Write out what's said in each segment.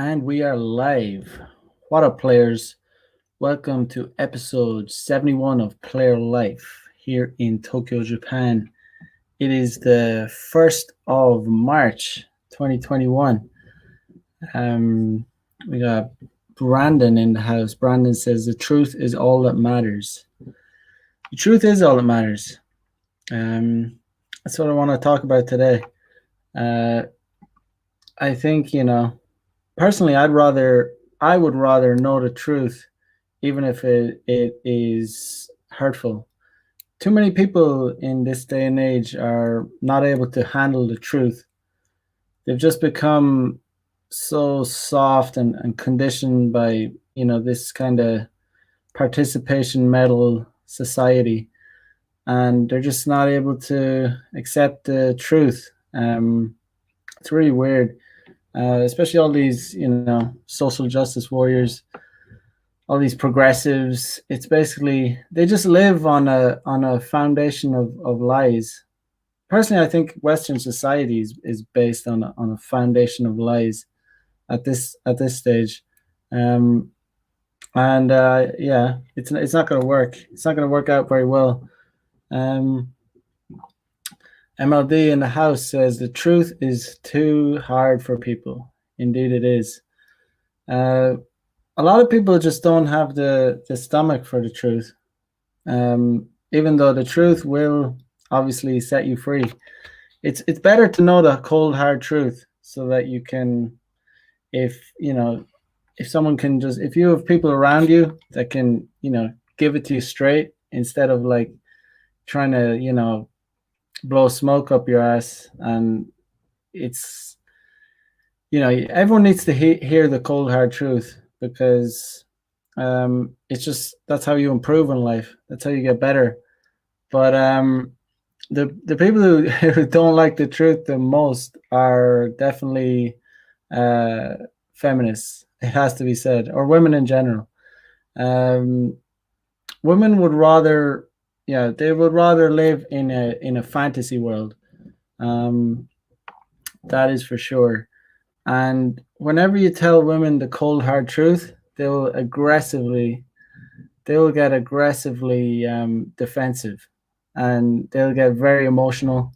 And we are live. What up, players? Welcome to episode 71 of Player Life here in Tokyo, Japan. It is the 1st of March 2021. Um, we got Brandon in the house. Brandon says, the truth is all that matters. The truth is all that matters. That's what I want to talk about today. Uh, I think, personally, I would rather know the truth, even if it is hurtful. Too many people in this day and age are not able to handle the truth. They've just become so soft and conditioned by, this kind of participation medal society. And they're just not able to accept the truth. It's really weird, especially all these, social justice warriors, all these progressives. It's basically they just live on a foundation of lies. Personally, I think Western society is based on a foundation of lies at this stage, um, and yeah, it's not going to work. It's not going to work out very well. Um, MLD in the house says the truth is too hard for people. Indeed, it is. Uh, a lot of people just don't have the stomach for the truth. Even though the truth will obviously set you free, it's better to know the cold hard truth so that you can, if someone can just if you have people around you that can give it to you straight instead of like trying to blow smoke up your ass. And it's everyone needs to hear the cold hard truth, because it's just that's how you improve in life. That's how you get better. But the people who don't like the truth the most are definitely uh, feminists. It has to be said, or women in general. Um, Women would rather, yeah, they would rather live in a fantasy world. Um, that is for sure. And whenever you tell women the cold hard truth, they will get aggressively defensive, and they'll get very emotional.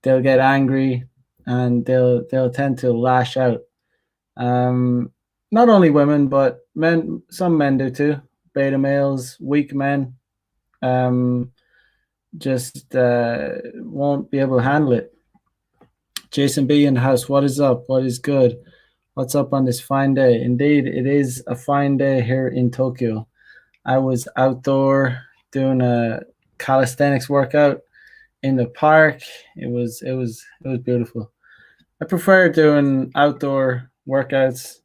They'll get angry, and they'll tend to lash out. Um, Not only women, but men. Some men do too. Beta males, weak men, um, just won't be able to handle it. Jason B in the house. What is up? What is good? What's up on this fine day? Indeed, it is a fine day here in Tokyo. I was outdoor doing a calisthenics workout in the park. It was beautiful. I prefer doing outdoor workouts.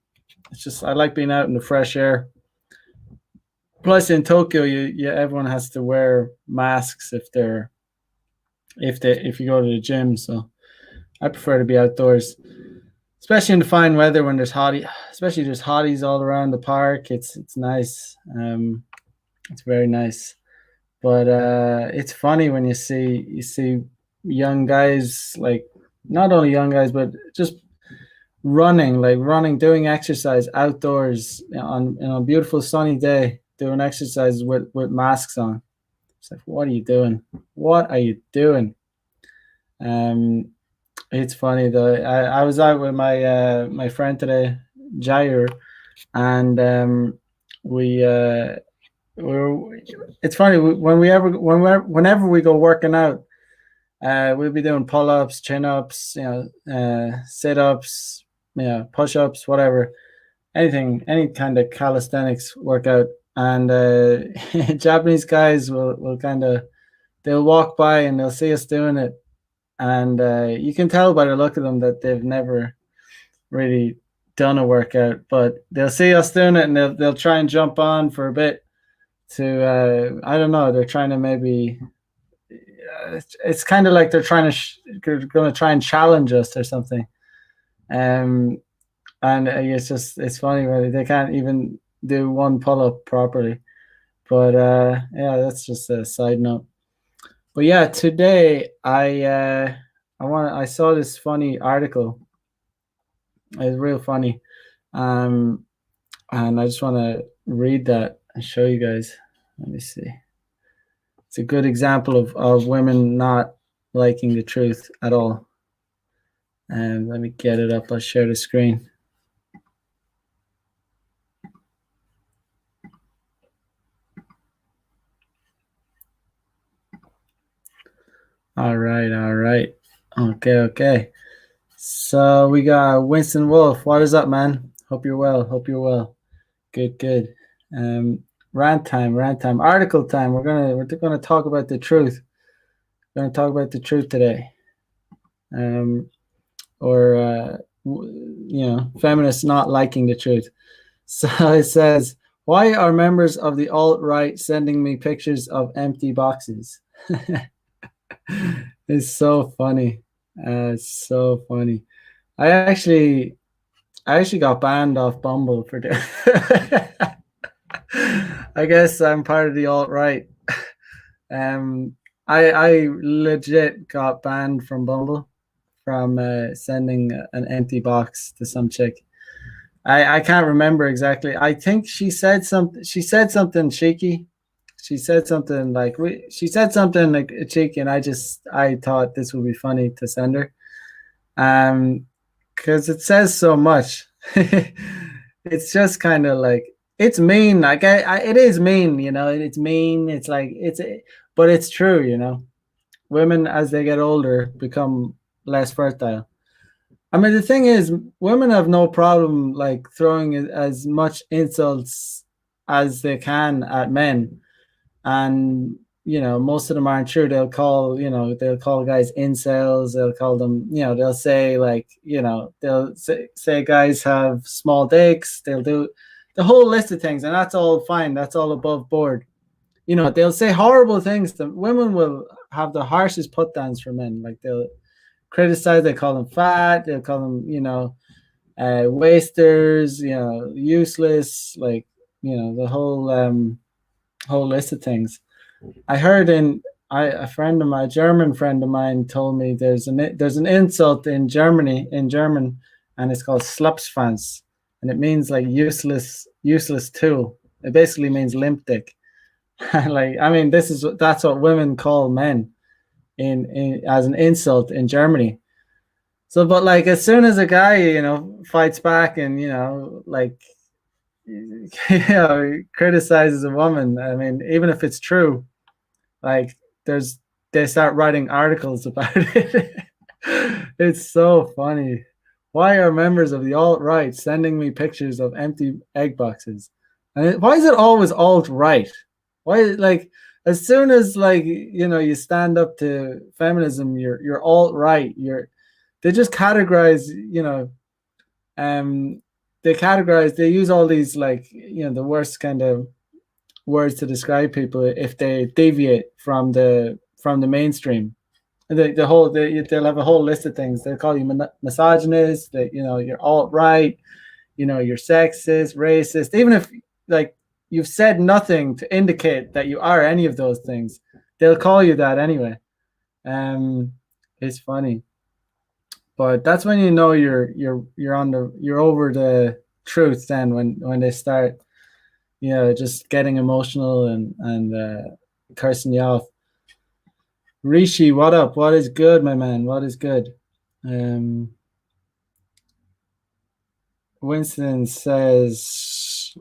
It's just I like being out in the fresh air. Plus, in Tokyo, everyone has to wear masks if you go to the gym. So I prefer to be outdoors, especially in the fine weather when especially there's hotties all around the park. It's nice. It's very nice. But it's funny when you see young guys, like not only young guys but just running, doing exercise outdoors on a beautiful sunny day, doing exercises with masks on. It's like, what are you doing? What are you doing? Um, it's funny though. I was out with my friend today, Jair, and we we're, it's funny whenever we go working out, we'll be doing pull ups, chin ups, sit ups, push ups, whatever, any kind of calisthenics workout. And Japanese guys will kind of they'll walk by and they'll see us doing it, and you can tell by the look of them that they've never really done a workout, but they'll see us doing it and they'll try and jump on for a bit to I don't know, they're trying to maybe it's kind of like they're going to try and challenge us or something. um and it's funny, really. They can't even do one pull-up properly. But yeah, that's just a side note. But yeah, today I saw this funny article. It's real funny. Um, and I just want to read that and show you guys. Let me see. It's a good example of women not liking the truth at all. And let me get it up. I'll share the screen. All right, all right. Okay, okay. So we got Winston Wolf. What is up, man? Hope you're well. Hope you're well. Good, good. Rant time, rant time, article time. We're gonna talk about the truth. We're gonna talk about the truth today. Or feminists not liking the truth. So it says, why are members of the alt-right sending me pictures of empty boxes? It's so funny. It's so funny. I actually got banned off Bumble for that. I guess I'm part of the alt-right. I legit got banned from Bumble from sending an empty box to some chick. I can't remember exactly. I think she said something. She said something cheeky. She said something like she said something like cheeky, and I thought this would be funny to send her, because it says so much. It's just kind of like it's mean. Like it is mean, It's mean. It's like but it's true, Women as they get older become less fertile. I mean, the thing is, women have no problem like throwing as much insults as they can at men, and most of them aren't true. They'll call guys incels. They'll call them, they'll say like, they'll say guys have small dicks. They'll do the whole list of things, and that's all fine. That's all above board. They'll say horrible things. The women will have the harshest put downs for men. Like they'll criticize. They call them fat. They'll call them, wasters. Useless. Like the whole list of things. I heard a German friend of mine told me there's an insult in German, and it's called Slapsfans, and it means like useless tool. It basically means limp dick. Like, I mean, that's what women call men in as an insult in Germany. So, but like as soon as a guy, fights back and like criticizes a woman, I mean, even if it's true, like they start writing articles about it. It's so funny. Why are members of the alt-right sending me pictures of empty egg boxes? And why is it always alt-right? Why, like, as soon as like you stand up to feminism, you're alt-right. They just categorize, um they use all these like the worst kind of words to describe people if they deviate from the mainstream. They'll have a whole list of things. They'll call you misogynist. That you're alt right. You're sexist, racist. Even if like you've said nothing to indicate that you are any of those things, they'll call you that anyway. It's funny, but that's when you're over the truth. Then when they start just getting emotional and cursing you off. Rishi, what up? What is good, my man? What is good? Winston says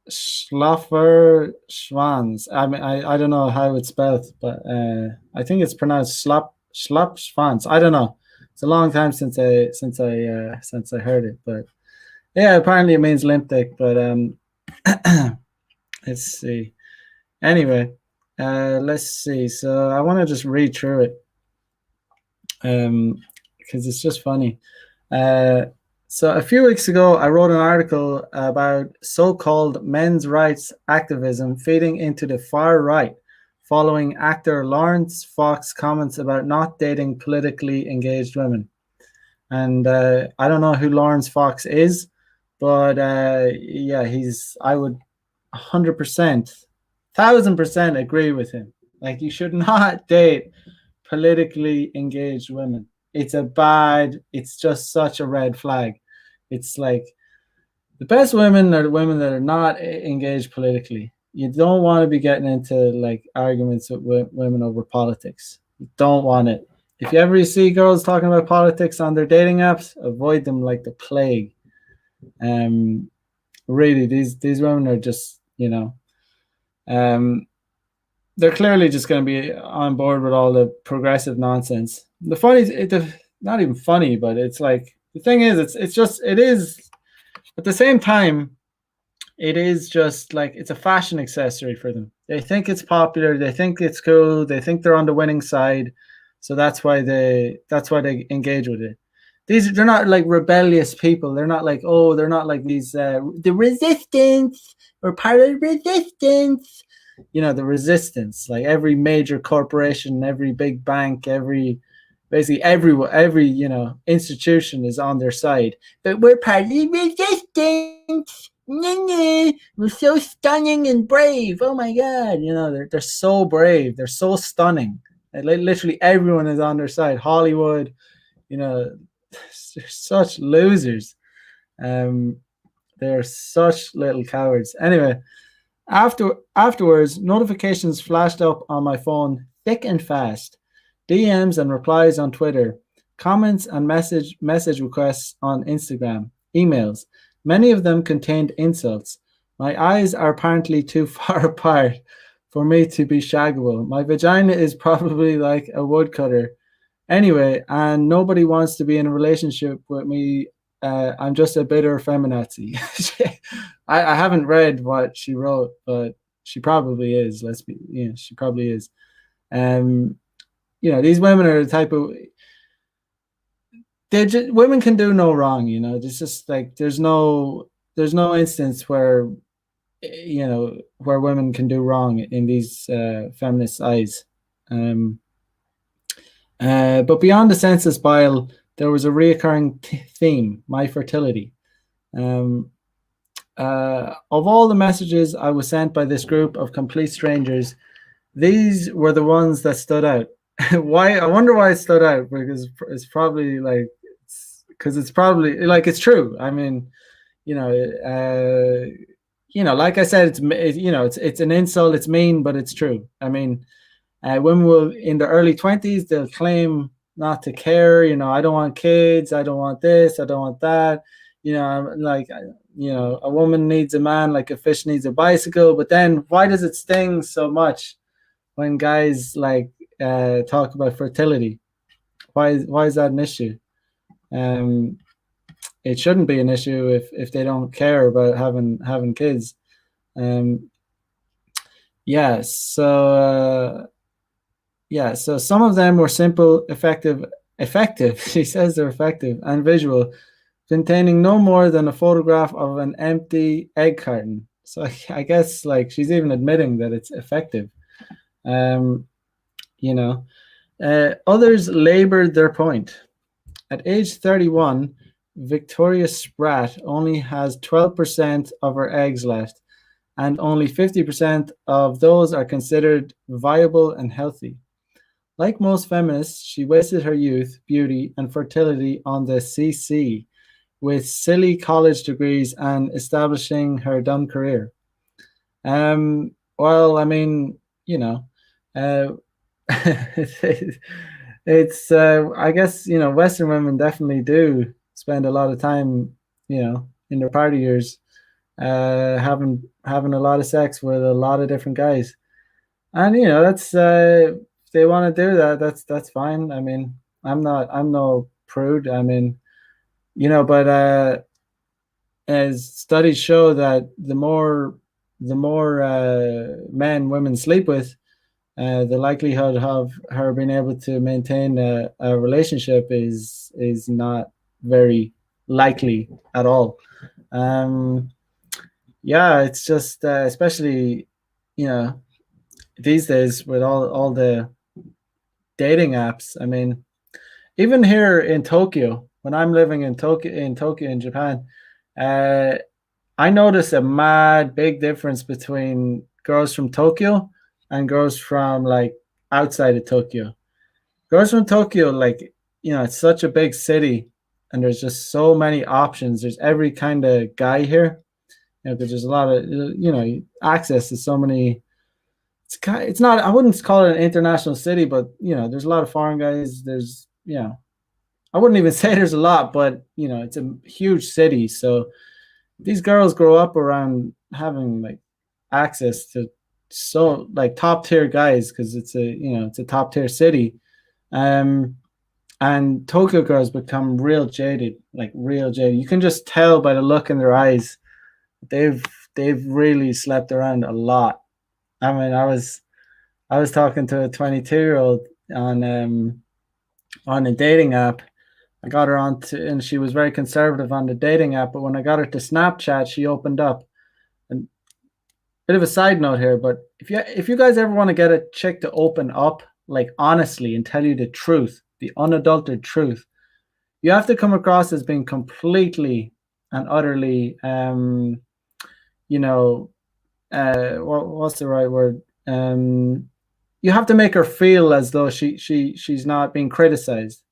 Schlaffer Schwanz. I mean, I don't know how it's spelled, but I think it's pronounced Schlap Schwanz. I don't know. It's a long time since I heard it, but yeah, apparently it means limp dick. But let's see. Anyway, let's see. So I want to just read through it because it's just funny. So a few weeks ago, I wrote an article about so-called men's rights activism feeding into the far right, following actor Lawrence Fox comments about not dating politically engaged women. And I don't know who Lawrence Fox is, but yeah, I would 100%, 1000% agree with him. Like, you should not date politically engaged women. It's just such a red flag. It's like The best women are the women that are not engaged politically. You don't want to be getting into like arguments with women over politics. You don't want it. If you ever see girls talking about politics on their dating apps, avoid them like the plague. Um, really, these women are just, um, they're clearly just going to be on board with all the progressive nonsense. The funny, not even funny, but it's like the thing is, it is at the same time. It is just like it's a fashion accessory for them. They think it's popular. They think it's cool. They think they're on the winning side, so that's why they engage with it. They're not like rebellious people. They're not like they're not like these the resistance. We're part of the resistance. The resistance. Like every major corporation, every big bank, basically every institution is on their side. But we're part of the resistance. We're so stunning and brave. Oh my god, they're so brave. They're so stunning. And literally everyone is on their side. Hollywood, they're such losers. Um, they're such little cowards. Anyway, afterwards, notifications flashed up on my phone thick and fast. DMs and replies on Twitter, comments and message requests on Instagram, emails. Many of them contained insults. My eyes are apparently too far apart for me to be shaggable. My vagina is probably like a woodcutter. Anyway, and nobody wants to be in a relationship with me. I'm just a bitter feminazi. I haven't read what she wrote, but she probably is. She probably is. Um, these women are the type of women can do no wrong. There's just like there's no instance where where women can do wrong in these feminist eyes. But beyond the census bile, there was a reoccurring theme: my fertility. Um, of all the messages I was sent by this group of complete strangers, these were the ones that stood out. Why? I wonder why it stood out, because it's probably like it's probably like it's true. I mean, like I said, it's an insult. It's mean, but it's true. I mean, women will in the early 20s they'll claim not to care. I don't want kids. I don't want this. I don't want that. Like a woman needs a man like a fish needs a bicycle. But then why does it sting so much when guys like talk about fertility? Why is that an issue? It shouldn't be an issue if they don't care about having kids. Yeah. So some of them were simple, effective. She says they're effective and visual, containing no more than a photograph of an empty egg carton. So I guess like she's even admitting that it's effective. Others labored their point. At age 31, Victoria Spratt only has 12% of her eggs left, and only 50% of those are considered viable and healthy. Like most feminists, she wasted her youth, beauty, and fertility on the CC, with silly college degrees and establishing her dumb career. Well, I mean, uh, I guess Western women definitely do spend a lot of time in their party years having a lot of sex with a lot of different guys, and that's if they want to do that, that's fine. I mean, I'm no prude. I mean, but as studies show that the more men women sleep with, the likelihood of her being able to maintain a relationship is not very likely at all. Yeah, it's just especially these days with all the dating apps. I mean, even here in Tokyo, when I'm living in Tokyo in Japan, uh, I notice a mad big difference between girls from Tokyo and girls from like outside of Tokyo. Girls from Tokyo, like it's such a big city. and there's just so many options. There's every kind of guy here, because there's a lot of access to so many. It's not. I wouldn't call it an international city, but there's a lot of foreign guys. There's I wouldn't even say there's a lot, but it's a huge city. So these girls grow up around having like access to so like top tier guys because it's a top tier city. Um, and Tokyo girls become real jaded, like real jaded. You can just tell by the look in their eyes. They've they've really slept around a lot. I mean, I was talking to a 22-year-old on a dating app. I got her on to, and she was very conservative on the dating app. But when I got her to Snapchat, she opened up. And bit of a side note here, but if you guys ever want to get a chick to open up, like honestly, and tell you the truth, the unadulterated truth, you have to come across as being completely and utterly, you know, what's the right word? You have to make her feel as though she's not being criticized,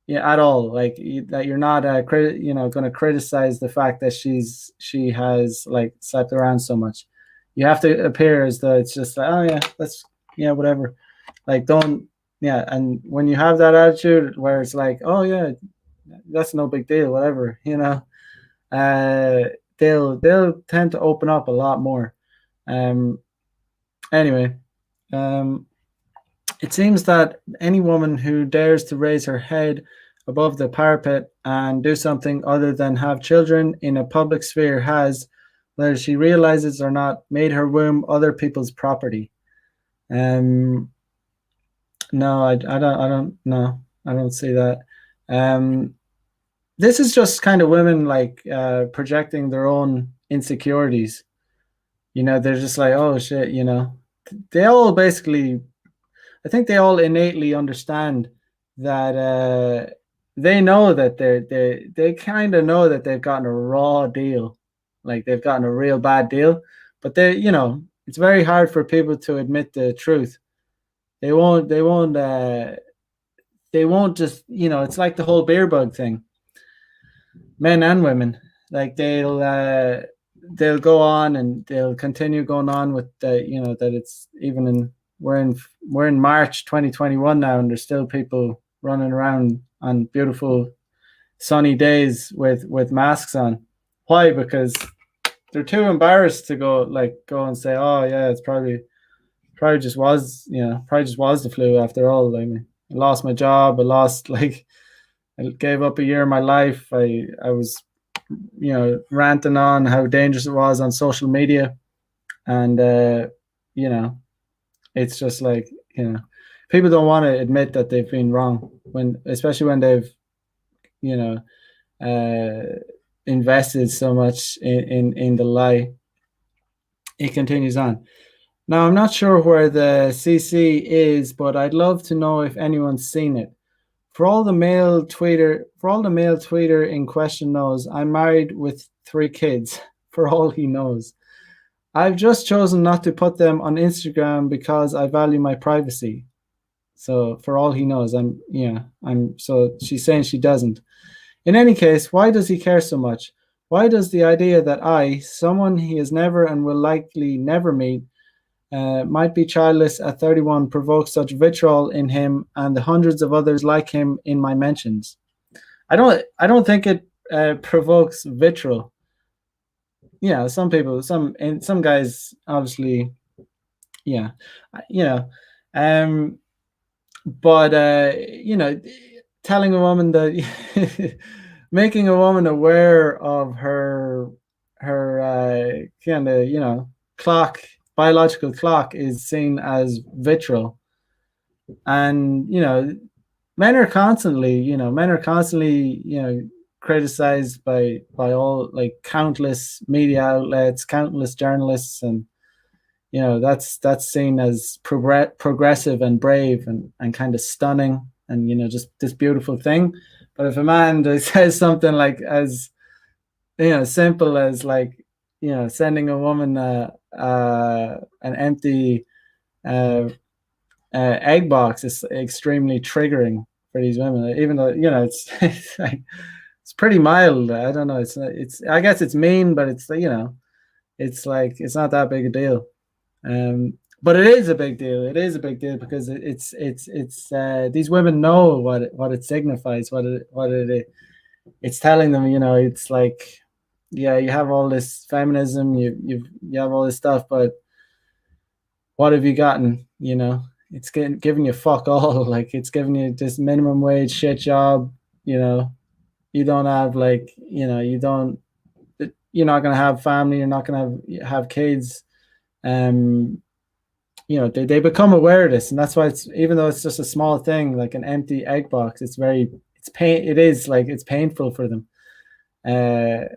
yeah, at all. Like that you're not going to criticize the fact that she has like slept around so much. You have to appear as though it's just like, oh yeah, that's yeah, whatever. Like don't yeah, and when you have that attitude where it's like, oh yeah, that's no big deal, whatever, uh, they'll tend to open up a lot more. Um, anyway, um, it seems that any woman who dares to raise her head above the parapet and do something other than have children in a public sphere has, whether she realizes or not, made her womb other people's property. Um, no, I don't, no, I don't see that. Um, this is just kind of women like projecting their own insecurities. They're just like, oh shit, they all basically I think they all innately understand that they know that they kind of know that they've gotten a raw deal, like they've gotten a real bad deal, but it's very hard for people to admit the truth. They won't just it's like the whole beer bug thing, men and women, like they'll go on and they'll continue going on with that it's even in we're in March 2021 now, and there's still people running around on beautiful sunny days with masks on. Why? Because they're too embarrassed to go and say, oh yeah, it's probably just was the flu after all. I mean, I lost my job, I lost I gave up a year of my life. I was ranting on how dangerous it was on social media, and you know it's just like people don't want to admit that they've been wrong, especially when they've you know uh, invested so much in the lie. It continues on. Now I'm not sure where the CC is, but I'd love to know if anyone's seen it. For all the male tweeter in question knows, I'm married with 3 kids. For all he knows, I've just chosen not to put them on Instagram because I value my privacy. So for all he knows, so she's saying she doesn't. In any case, why does he care so much? Why does the idea that I, someone he has never and will likely never meet, might be childless at 31, provoke such vitriol in him and the hundreds of others like him in my mentions? I don't think it provokes vitriol. Some people, some guys, obviously, yeah, you know, um, but telling a woman that making a woman aware of her kind of clock biological clock is seen as vitriol, and men are constantly criticized by all, like, countless media outlets, countless journalists, and that's seen as progressive and brave and kind of stunning, and just this beautiful thing. But if a man says something like as simple as, like, sending a woman an empty egg box, is extremely triggering for these women, even though it's like it's pretty mild. I don't know. It's I guess it's mean, but it's it's like it's not that big a deal. But it is a big deal. It is a big deal because it's these women know what it signifies, it's telling them. It's like, yeah, you have all this feminism, you have all this stuff, but what have you gotten? It's giving you fuck all. Like, it's giving you this minimum wage shit job. You don't have, like, you're not gonna have family. You're not gonna have kids. Um, they become aware of this, and that's why it's, even though it's just a small thing like an empty egg box, it is like, it's painful for them. uh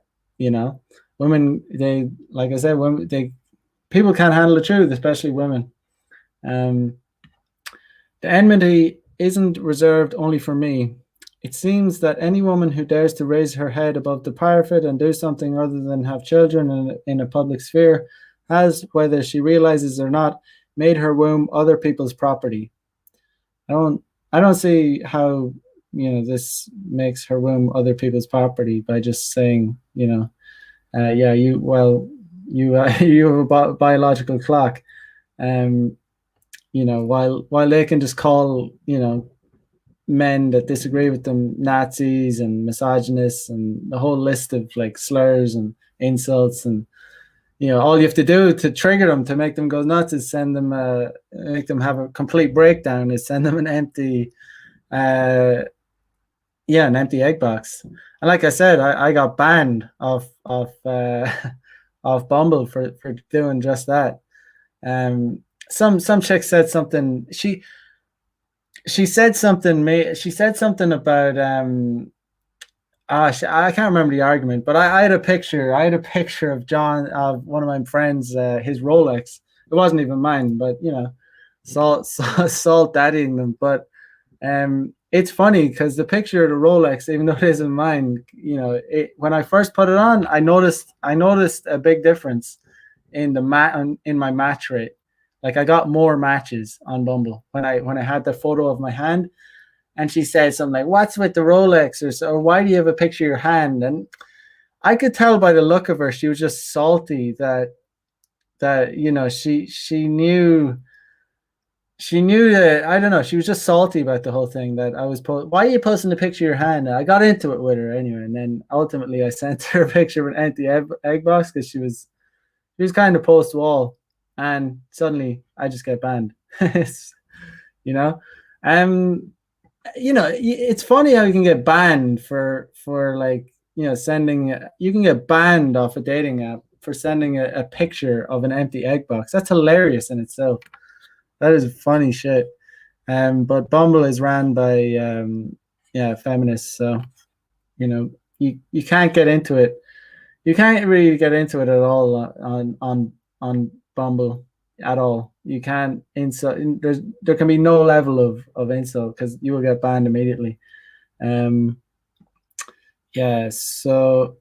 Women, they, like I said, women, people can't handle the truth, especially women. um the enmity isn't reserved only for me. It seems that any woman who dares to raise her head above the parapet and do something other than have children in a public sphere has, whether she realizes or not, made her womb other people's property. I don't I don't see how this makes her womb other people's property by just saying, yeah, you have a biological clock. um while they can just call men that disagree with them Nazis and misogynists and the whole list of, like, slurs and insults. And all you have to do to trigger them, to make them go nuts, is make them have a complete breakdown, is send them uh an empty egg box. And like I said, I got banned off off Bumble for doing just that. Some chick said something. She said something. She said something about I can't remember the argument, but I had a picture. I had a picture of one of my friends, his Rolex. It wasn't even mine, but salt daddying them. But it's funny because the picture of the Rolex, even though it isn't mine, when I first put it on, I noticed a big difference in in my match rate. Like, I got more matches on Bumble when I had the photo of my hand. And she said something like, "What's with the Rolex?" or "Why do you have a picture of your hand?" And I could tell by the look of her, she was just salty that she knew that, I don't know, she was just salty about the whole thing, that I was why are you posting a picture of your hand? And I got into it with her anyway, and then ultimately I sent her a picture of an empty egg box because she was kind of post wall, and suddenly I just get banned. you know, um, it's funny how you can get banned for like, sending. You can get banned off a dating app for sending a picture of an empty egg box. That's hilarious in itself. That is funny shit. But Bumble is ran by feminists, so you can't get into it. You can't really get into it at all on Bumble at all. You can't insult. There can be no level of insult because you will get banned immediately. Yeah. So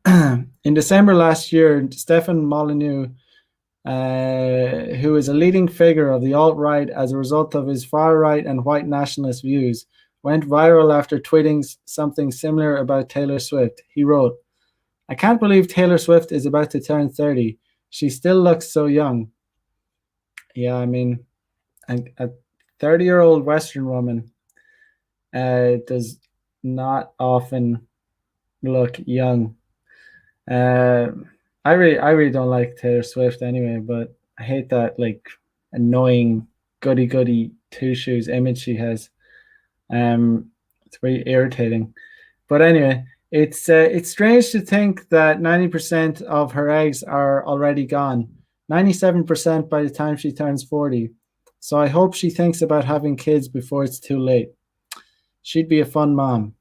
in December last year, Stefan Molyneux, who is a leading figure of the alt-right as a result of his far-right and white nationalist views, went viral after tweeting something similar about Taylor Swift. He wrote, "I can't believe Taylor Swift is about to turn 30. She still looks so young." Yeah, I mean, a 30-year-old Western woman does not often look young. I really don't like Taylor Swift anyway, but I hate that, like, annoying goody two shoes image she has. It's very irritating. But anyway, it's strange to think that 90% of her eggs are already gone. 97% by the time she turns 40. So I hope she thinks about having kids before it's too late. She'd be a fun mom.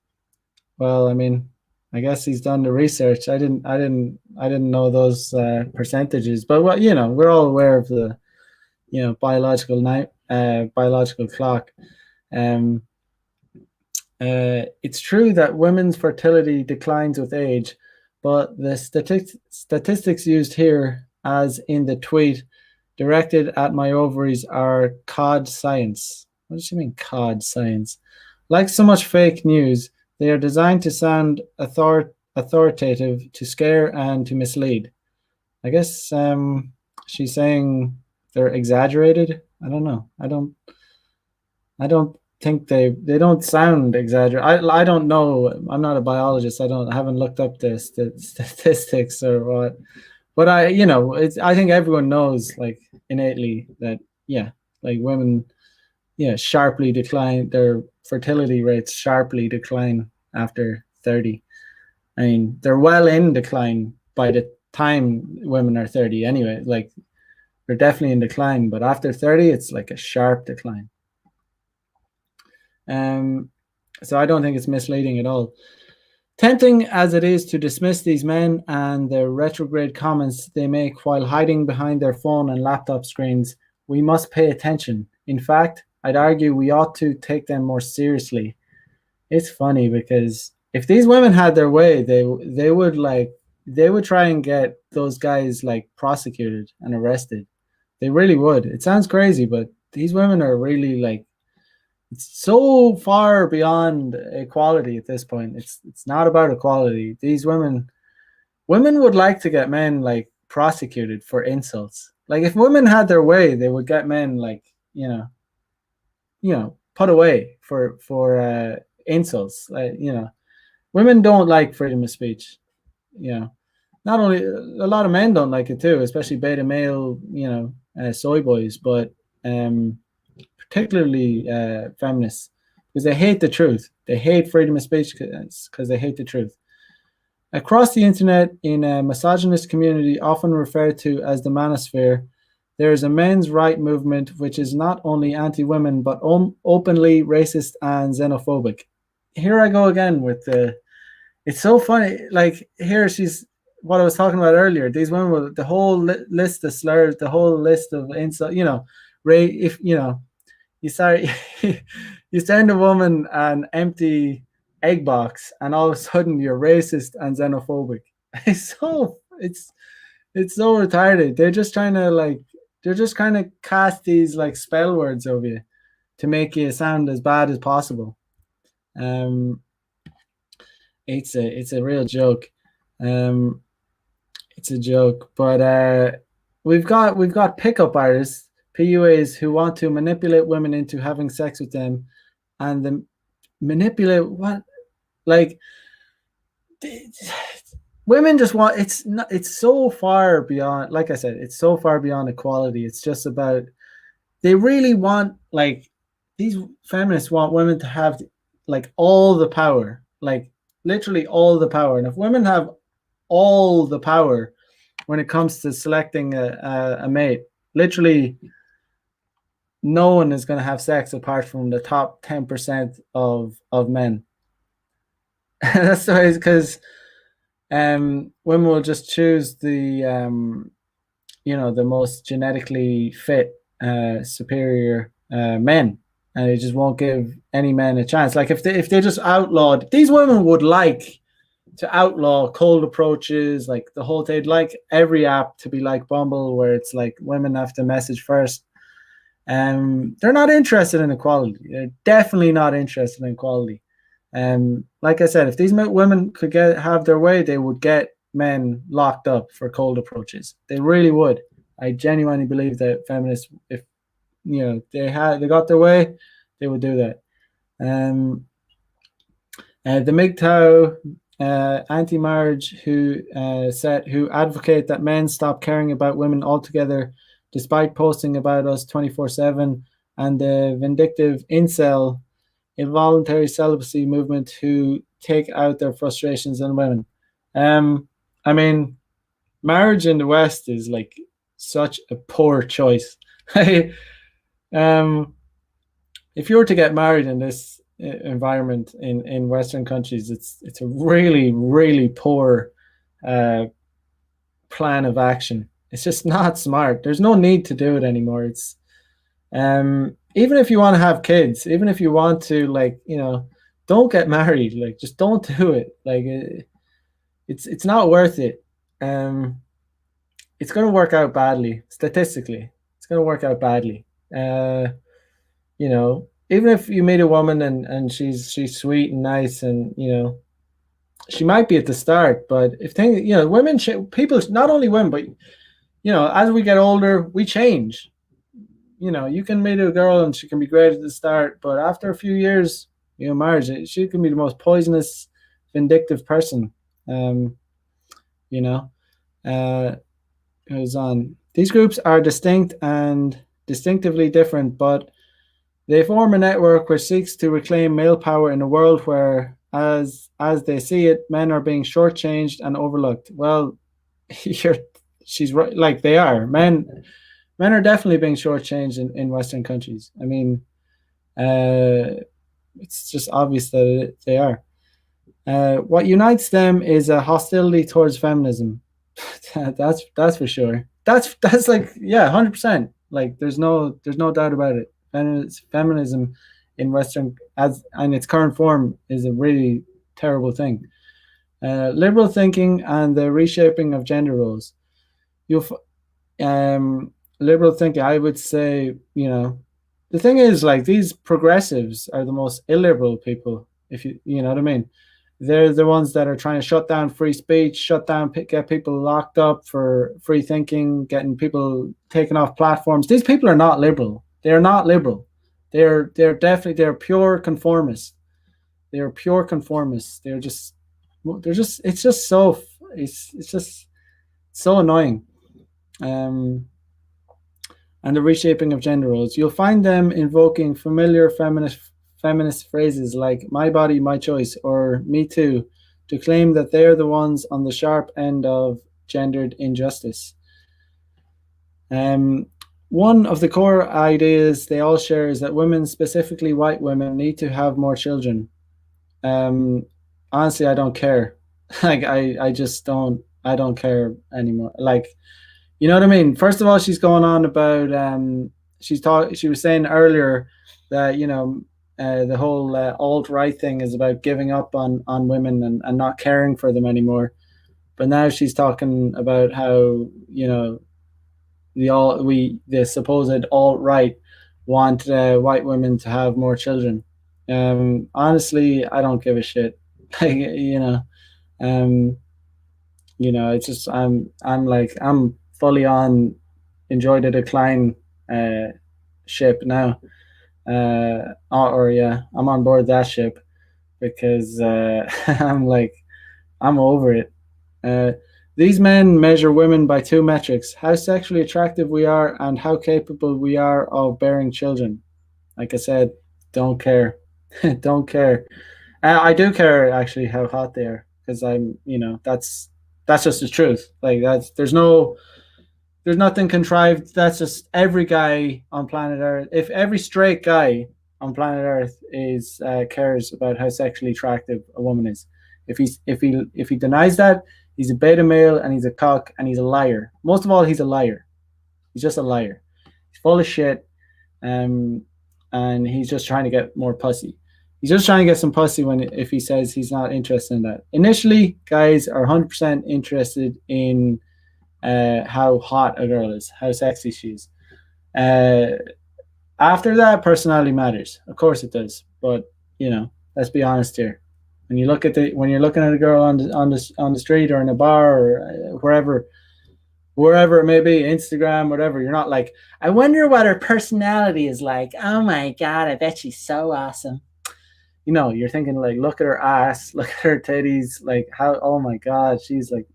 Well, I mean, I guess he's done the research. I didn't know those percentages, but well, we're all aware of the biological clock. It's true that women's fertility declines with age, but the statistics used here, as in the tweet directed at my ovaries, are cod science. What does she mean, cod science? Like so much fake news, they are designed to sound authoritative, to scare, and to mislead. I guess she's saying they're exaggerated. I don't know. I don't think they don't sound exaggerated. I don't know. I'm not a biologist. I haven't looked up the statistics or what. But I think everyone knows like innately that yeah, like women sharply decline, their fertility rates sharply decline after 30. I mean, they're well in decline by the time women are 30 anyway. Like they're definitely in decline, but after 30 it's like a sharp decline. Um so I don't think it's misleading at all. Tempting as it is to dismiss these men and the retrograde comments they make while hiding behind their phone and laptop screens, we must pay attention. In fact, I'd argue we ought to take them more seriously. It's funny because if these women had their way, they would try and get those guys like prosecuted and arrested. They really would. It sounds crazy, but these women are really like it's so far beyond equality at this point. It's not about equality. These women would like to get men like prosecuted for insults. Like if women had their way, they would get men like put away for insults. Like women don't like freedom of speech. You know, not only a lot of men don't like it too, especially beta male, soy boys, but particularly feminists, because they hate the truth. They hate freedom of speech because they hate the truth. Across the internet, in a misogynist community often referred to as the manosphere, there is a men's right movement which is not only anti-women but openly racist and xenophobic. Here I go again with the. It's so funny. Like here, she's what I was talking about earlier. These women with the whole list of slurs, the whole list of insult. Ray. If you start you send a woman an empty egg box and all of a sudden you're racist and xenophobic. It's so retarded. They're just kind of cast these like spell words over you to make you sound as bad as possible. um it's a real joke. um it's a joke, but we've got pickup artists, PUAs, who want to manipulate women into having sex with them, and then manipulate what? Like women just want. It's not. It's so far beyond. Like I said, it's so far beyond equality. It's just about they really want like these feminists want women to have like all the power, like literally all the power. And if women have all the power when it comes to selecting a mate, literally no one is going to have sex apart from the top 10% of men. That's the way, because women will just choose the most genetically fit, superior men, and they just won't give any men a chance. Like if they just outlawed, these women would like to outlaw cold approaches, like the whole thing, like every app to be like Bumble, where it's like women have to message first. They're not interested in equality. They're definitely not interested in equality. Like I said, if these women could have their way, they would get men locked up for cold approaches. They really would. I genuinely believe that feminists, if they got their way, they would do that. The MGTOW anti-marriage who advocate that men stop caring about women altogether, despite posting about us 24/7, and the vindictive incel involuntary celibacy movement who take out their frustrations on women. I mean, marriage in the West is like such a poor choice. If you were to get married in this environment in Western countries, it's a really, really poor plan of action. It's just not smart. There's no need to do it anymore. It's even if you want to have kids, even if you want to don't get married. Like just don't do it. Like it's not worth it. It's going to work out badly statistically. It's going to work out badly. You know, even if you meet a woman and she's sweet and nice, and she might be at the start, but if things, women, people, not only women, but as we get older, we change. You can meet a girl and she can be great at the start, but after a few years, marriage, she can be the most poisonous, vindictive person. Um, you know, uh, goes on. These groups are distinct and distinctively different, but they form a network which seeks to reclaim male power in a world where, as they see it, men are being shortchanged and overlooked. Well, you're, she's right. Like they are. Men are definitely being shortchanged in Western countries. I mean, it's just obvious that they are. What unites them is a hostility towards feminism. That's for sure. That's like, yeah, 100%. Like there's no doubt about it. Feminism in Western, as in its current form, is a really terrible thing. Liberal thinking and the reshaping of gender roles. You'll um, Liberal thinking, I would say, the thing is, like, these progressives are the most illiberal people. If you know what I mean, they're the ones that are trying to shut down free speech, shut down, get people locked up for free thinking, getting people taken off platforms. These people are not liberal. They are not liberal. They're pure conformists. They are pure conformists. It's just so it's just so annoying. Um, and the reshaping of gender roles. You'll find them invoking familiar feminist phrases like "my body, my choice" or "me too," to claim that they're the ones on the sharp end of gendered injustice. Um, One of the core ideas they all share is that women, specifically white women, need to have more children. Um, Honestly, I don't care. Like I just don't. I don't care anymore. Like, you know what I mean? First of all, she's going on about she was saying earlier that the whole alt right thing is about giving up on women and not caring for them anymore. But now she's talking about how the supposed alt right want white women to have more children. Honestly, I don't give a shit. Like, um, it's just I'm fully on enjoy the decline uh, ship now. Or yeah, I'm on board that ship because I'm over it. Uh, these men measure women by two metrics: how sexually attractive we are and how capable we are of bearing children. Like I said, don't care, don't care. I do care actually how hot they are because that's just the truth. Like there's nothing contrived. That's just every guy on planet Earth. If every straight guy on planet Earth is cares about how sexually attractive a woman is, if he denies that, he's a beta male and he's a cock and he's a liar. Most of all, he's a liar. He's just a liar. He's full of shit, um, and he's just trying to get more pussy. He's just trying to get some pussy if he says he's not interested in that. Initially, guys are 100% interested in how hot a girl is, how sexy she is. Uh, After that, personality matters. Of course it does. But let's be honest here. When you're looking at a girl on the street or in a bar or wherever it may be, Instagram, whatever, you're not like, I wonder what her personality is like. Oh my god, I bet she's so awesome. You're thinking like, look at her ass, look at her titties, like how, oh my god, she's like,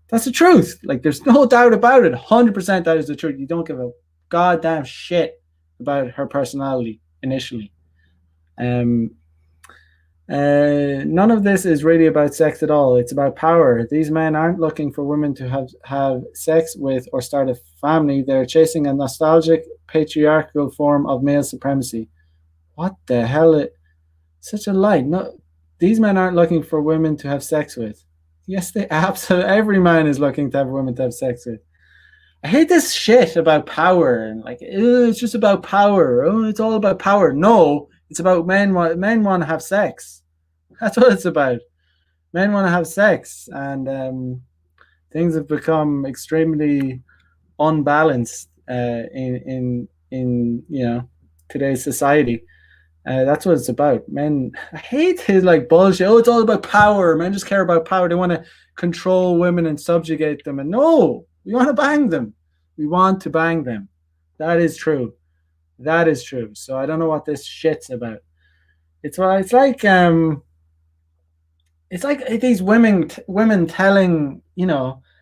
that's the truth. Like, there's no doubt about it. 100% that is the truth. You don't give a goddamn shit about her personality initially. None of this is really about sex at all. It's about power. These men aren't looking for women to have sex with or start a family. They're chasing a nostalgic, patriarchal form of male supremacy. What the hell? Such a lie. No, these men aren't looking for women to have sex with. Yes, they absolutely. Every man is looking to have women to have sex with. I hate this shit about power and like, it's just about power. Oh, it's all about power. No, it's about men want to have sex. That's what it's about. Men want to have sex, and things have become extremely unbalanced in today's society. That's what it's about. Men, I hate his like bullshit. Oh, it's all about power. Men just care about power. They want to control women and subjugate them. And no, we want to bang them. We want to bang them. That is true. That is true. So I don't know what this shit's about. It's like these women telling,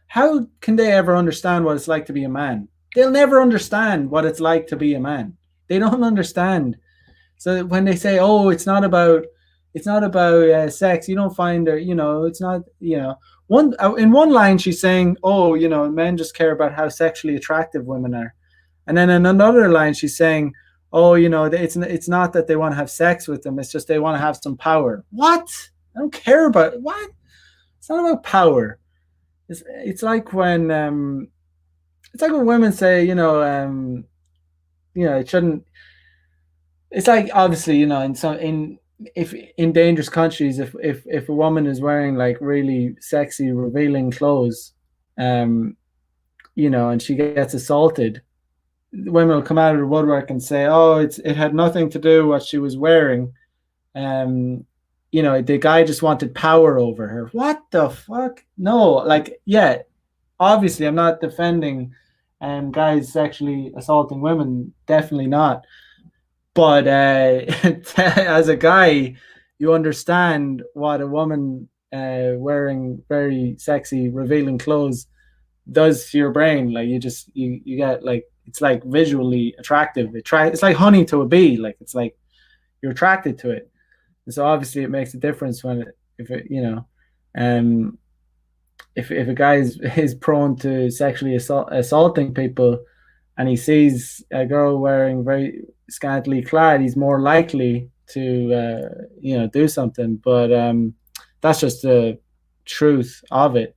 how can they ever understand what it's like to be a man? They'll never understand what it's like to be a man. They don't understand. So when they say, "Oh, it's not about sex," you don't find her. It's not. One in one line she's saying, "Oh, men just care about how sexually attractive women are," and then in another line she's saying, "Oh, it's not that they want to have sex with them. It's just they want to have some power." What? I don't care about what. It's not about power. It's like when women say, it shouldn't. It's like obviously, if in dangerous countries, if a woman is wearing like really sexy, revealing clothes, um, and she gets assaulted, women will come out of the woodwork and say, "Oh, it had nothing to do with what she was wearing." Um, the guy just wanted power over her. What the fuck? No, like, yeah, obviously, I'm not defending guys sexually assaulting women. Definitely not. But as a guy, you understand what a woman wearing very sexy, revealing clothes does to your brain. Like you get like it's like visually attractive. It's like honey to a bee. Like it's like you're attracted to it. And so obviously it makes a difference when if it um if a guy is prone to sexually assaulting people and he sees a girl wearing very scantily clad, he's more likely to do something. But that's just the truth of it.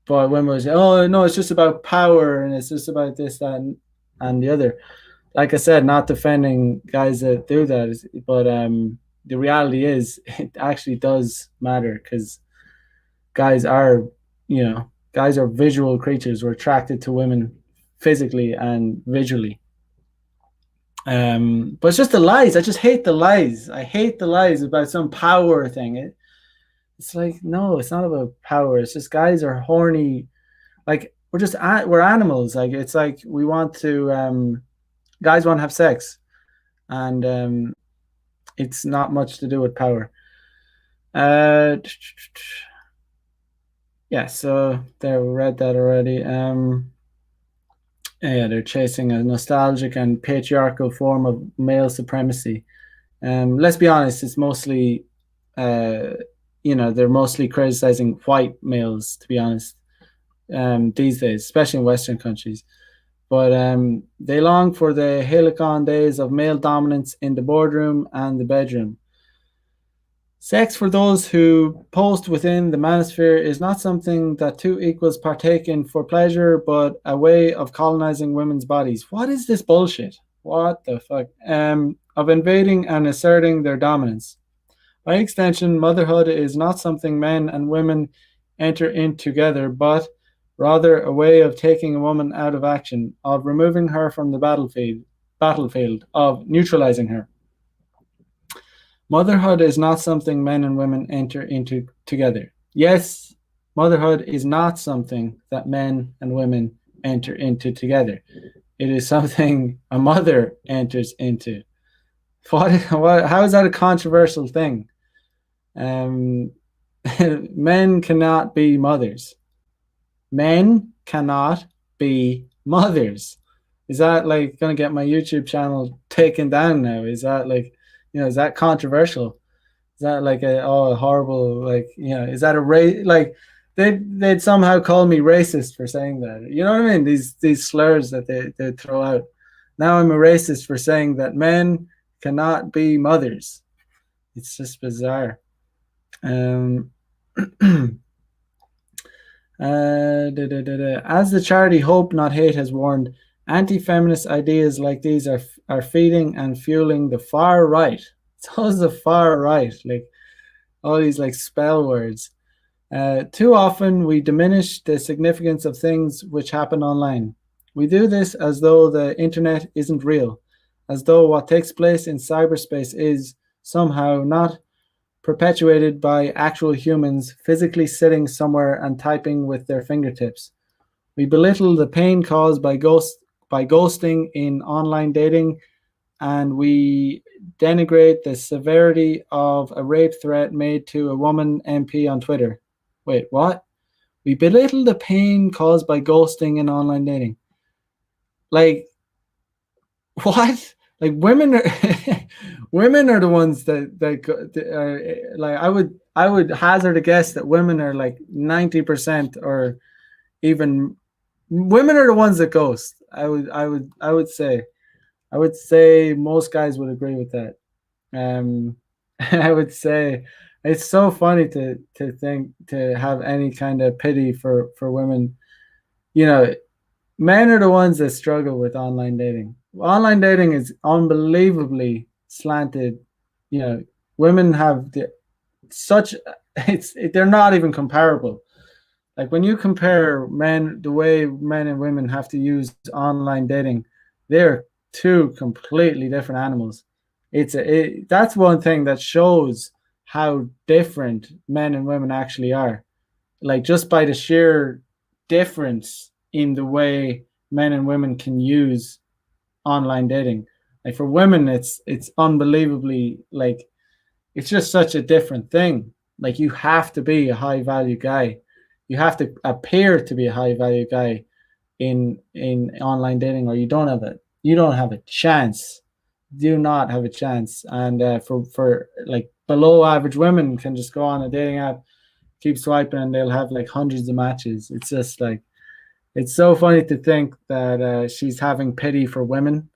But when we say, "Oh no, it's just about power and it's just about this, that, and the other," like I said, not defending guys that do that, but the reality is it actually does matter because guys are, guys are visual creatures. We're attracted to women physically and visually. But it's just the lies. I just hate the lies. I hate the lies about some power thing. It's like, no, it's not about power. It's just guys are horny. Like we're animals. Like it's like we want to. Guys want to have sex, and it's not much to do with power. Uh, yeah. So there, we read that already. Yeah, they're chasing a nostalgic and patriarchal form of male supremacy. Let's be honest, it's mostly, uh, they're mostly criticizing white males, to be honest, these days, especially in Western countries. But they long for the Helicon days of male dominance in the boardroom and the bedroom. Sex for those who post within the manosphere is not something that two equals partake in for pleasure, but a way of colonizing women's bodies. What is this bullshit? What the fuck? Of invading and asserting their dominance. By extension, motherhood is not something men and women enter in together, but rather a way of taking a woman out of action, of removing her from the battlefield, of neutralizing her. Motherhood is not something men and women enter into together. Yes, motherhood is not something that men and women enter into together. It is something a mother enters into. How is that a controversial thing? Men cannot be mothers. Men cannot be mothers. Is that like going to get my YouTube channel taken down now? Is that like, is that controversial? Is that like a horrible, like, is that a race? Like they'd somehow call me racist for saying that. You know what I mean? These slurs that they throw out. Now I'm a racist for saying that men cannot be mothers. It's just bizarre. As the charity Hope Not Hate has warned, anti-feminist ideas like these are feeding and fueling the far right. It's always the far right, like all these like spell words. Too often we diminish the significance of things which happen online. We do this as though the internet isn't real, as though what takes place in cyberspace is somehow not perpetuated by actual humans physically sitting somewhere and typing with their fingertips. We belittle the pain caused by ghosting in online dating, and we denigrate the severity of a rape threat made to a woman MP on Twitter. Wait, what? We belittle the pain caused by ghosting in online dating. Like, what? Like, women are women are the ones that are like, I would hazard a guess that women are like 90%, or even women are the ones that ghost. I would say most guys would agree with that. I would say it's so funny to think, to have any kind of pity for women. You know, men are the ones that struggle with online dating. Online dating is unbelievably slanted. You know, women have such they're not even comparable. Like, when you compare men, the way men and women have to use online dating, they're two completely different animals. That's one thing that shows how different men and women actually are. Like, just by the sheer difference in the way men and women can use online dating. Like, for women, it's unbelievably, like, it's just such a different thing. Like, you have to be a high value guy. You have to appear to be a high value guy in online dating, or you don't have a chance. Do not have a chance. And for like below average women can just go on a dating app, keep swiping, and they'll have like hundreds of matches. It's just like, it's so funny to think that she's having pity for women